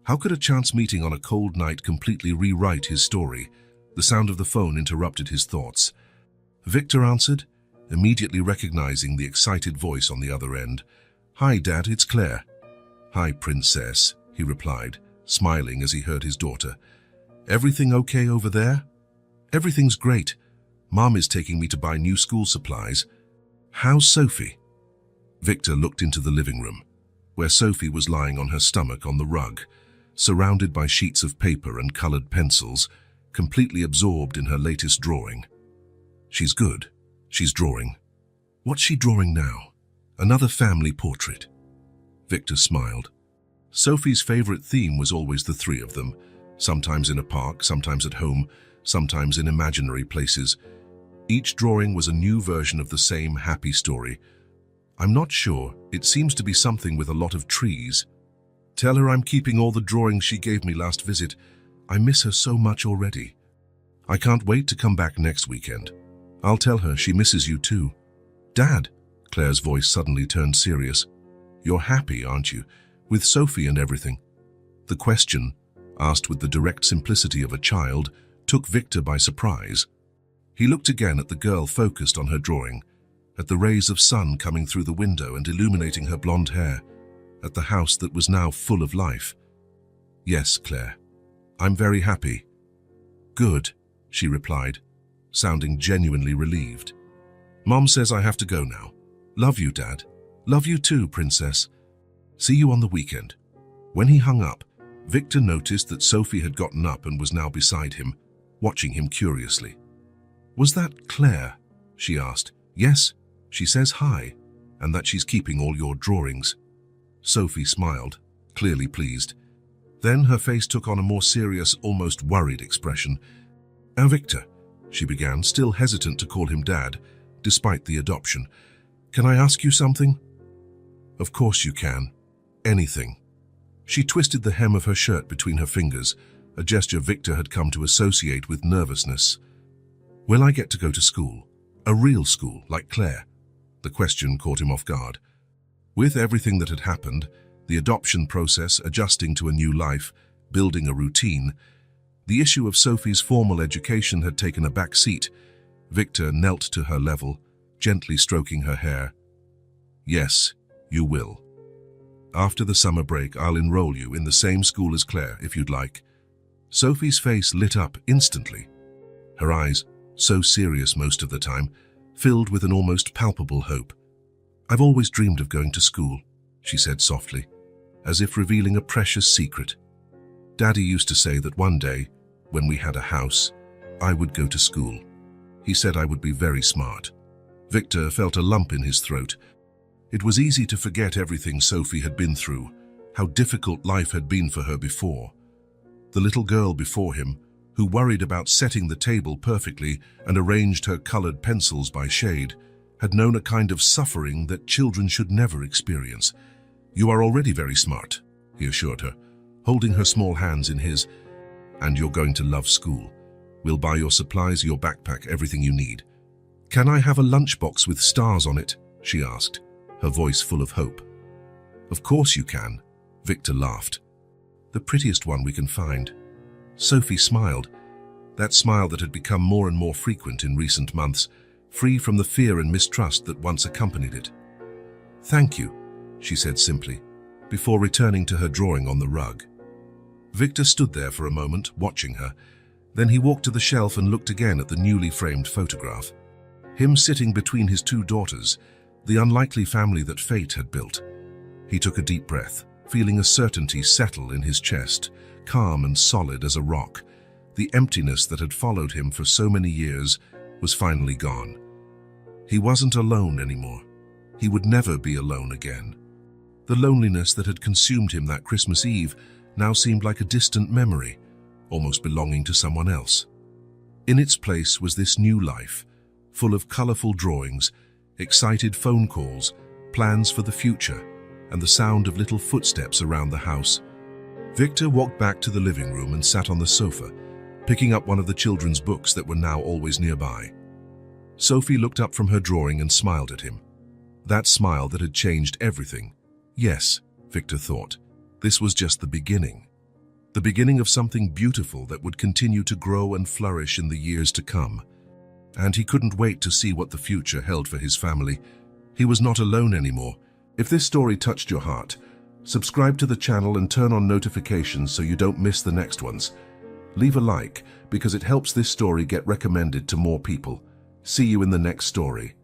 Speaker 1: How could a chance meeting on a cold night completely rewrite his story? The sound of the phone interrupted his thoughts. Victor answered, immediately recognizing the excited voice on the other end. "Hi, Dad, it's Claire." "Hi, Princess," he replied, smiling as he heard his daughter. "Everything okay over there?" Everything's great. Mom is taking me to buy new school supplies. How's Sophie? Victor looked into the living room, where Sophie was lying on her stomach on the rug, surrounded by sheets of paper and colored pencils, completely absorbed in her latest drawing. She's good. She's drawing. What's she drawing now? Another family portrait. Victor smiled. Sophie's favorite theme was always the three of them, sometimes in a park, sometimes at home, sometimes in imaginary places. Each drawing was a new version of the same happy story. I'm not sure. It seems to be something with a lot of trees. Tell her I'm keeping all the drawings she gave me last visit. I miss her so much already. I can't wait to come back next weekend. I'll tell her she misses you too. Dad, Claire's voice suddenly turned serious. You're happy, aren't you, with Sophie and everything? The question, asked with the direct simplicity of a child, took Victor by surprise. He looked again at the girl focused on her drawing, at the rays of sun coming through the window and illuminating her blonde hair, at the house that was now full of life. Yes, Claire, I'm very happy. Good, she replied, sounding genuinely relieved. Mom says I have to go now. Love you, Dad. Love you too, Princess. See you on the weekend. When he hung up, Victor noticed that Sophie had gotten up and was now beside him, watching him curiously. Was that Claire? She asked. Yes, she says hi, and that she's keeping all your drawings. Sophie smiled, clearly pleased. Then her face took on a more serious, almost worried expression. Victor, she began, still hesitant to call him Dad, despite the adoption. Can I ask you something? Of course you can. Anything. She twisted the hem of her shirt between her fingers, a gesture Victor had come to associate with nervousness. Will I get to go to school? A real school, like Claire? The question caught him off guard. With everything that had happened, the adoption process, adjusting to a new life, building a routine, the issue of Sophie's formal education had taken a back seat. Victor knelt to her level, gently stroking her hair. Yes, you will. After the summer break, I'll enroll you in the same school as Claire, if you'd like. Sophie's face lit up instantly. Her eyes, so serious most of the time, filled with an almost palpable hope. I've always dreamed of going to school, she said softly, as if revealing a precious secret. Daddy used to say that one day, when we had a house, I would go to school. He said I would be very smart. Victor felt a lump in his throat. It was easy to forget everything Sophie had been through, how difficult life had been for her before. The little girl before him, who worried about setting the table perfectly and arranged her colored pencils by shade, had known a kind of suffering that children should never experience. You are already very smart, he assured her, holding her small hands in his. And you're going to love school. We'll buy your supplies, your backpack, everything you need. Can I have a lunchbox with stars on it? She asked, her voice full of hope. Of course you can, Victor laughed. The prettiest one we can find. Sophie smiled, that smile that had become more and more frequent in recent months, free from the fear and mistrust that once accompanied it. Thank you, she said simply, before returning to her drawing on the rug. Victor stood there for a moment, watching her. Then he walked to the shelf and looked again at the newly framed photograph. Him sitting between his two daughters, the unlikely family that fate had built. He took a deep breath, feeling a certainty settle in his chest, calm and solid as a rock. The emptiness that had followed him for so many years was finally gone. He wasn't alone anymore. He would never be alone again. The loneliness that had consumed him that Christmas Eve now seemed like a distant memory, almost belonging to someone else. In its place was this new life, full of colorful drawings, excited phone calls, plans for the future, and the sound of little footsteps around the house. Victor walked back to the living room and sat on the sofa, picking up one of the children's books that were now always nearby. Sophie looked up from her drawing and smiled at him. That smile that had changed everything. Yes, Victor thought, this was just the beginning. The beginning of something beautiful that would continue to grow and flourish in the years to come. And he couldn't wait to see what the future held for his family. He was not alone anymore. If this story touched your heart, subscribe to the channel and turn on notifications so you don't miss the next ones. Leave a like because it helps this story get recommended to more people. See you in the next story.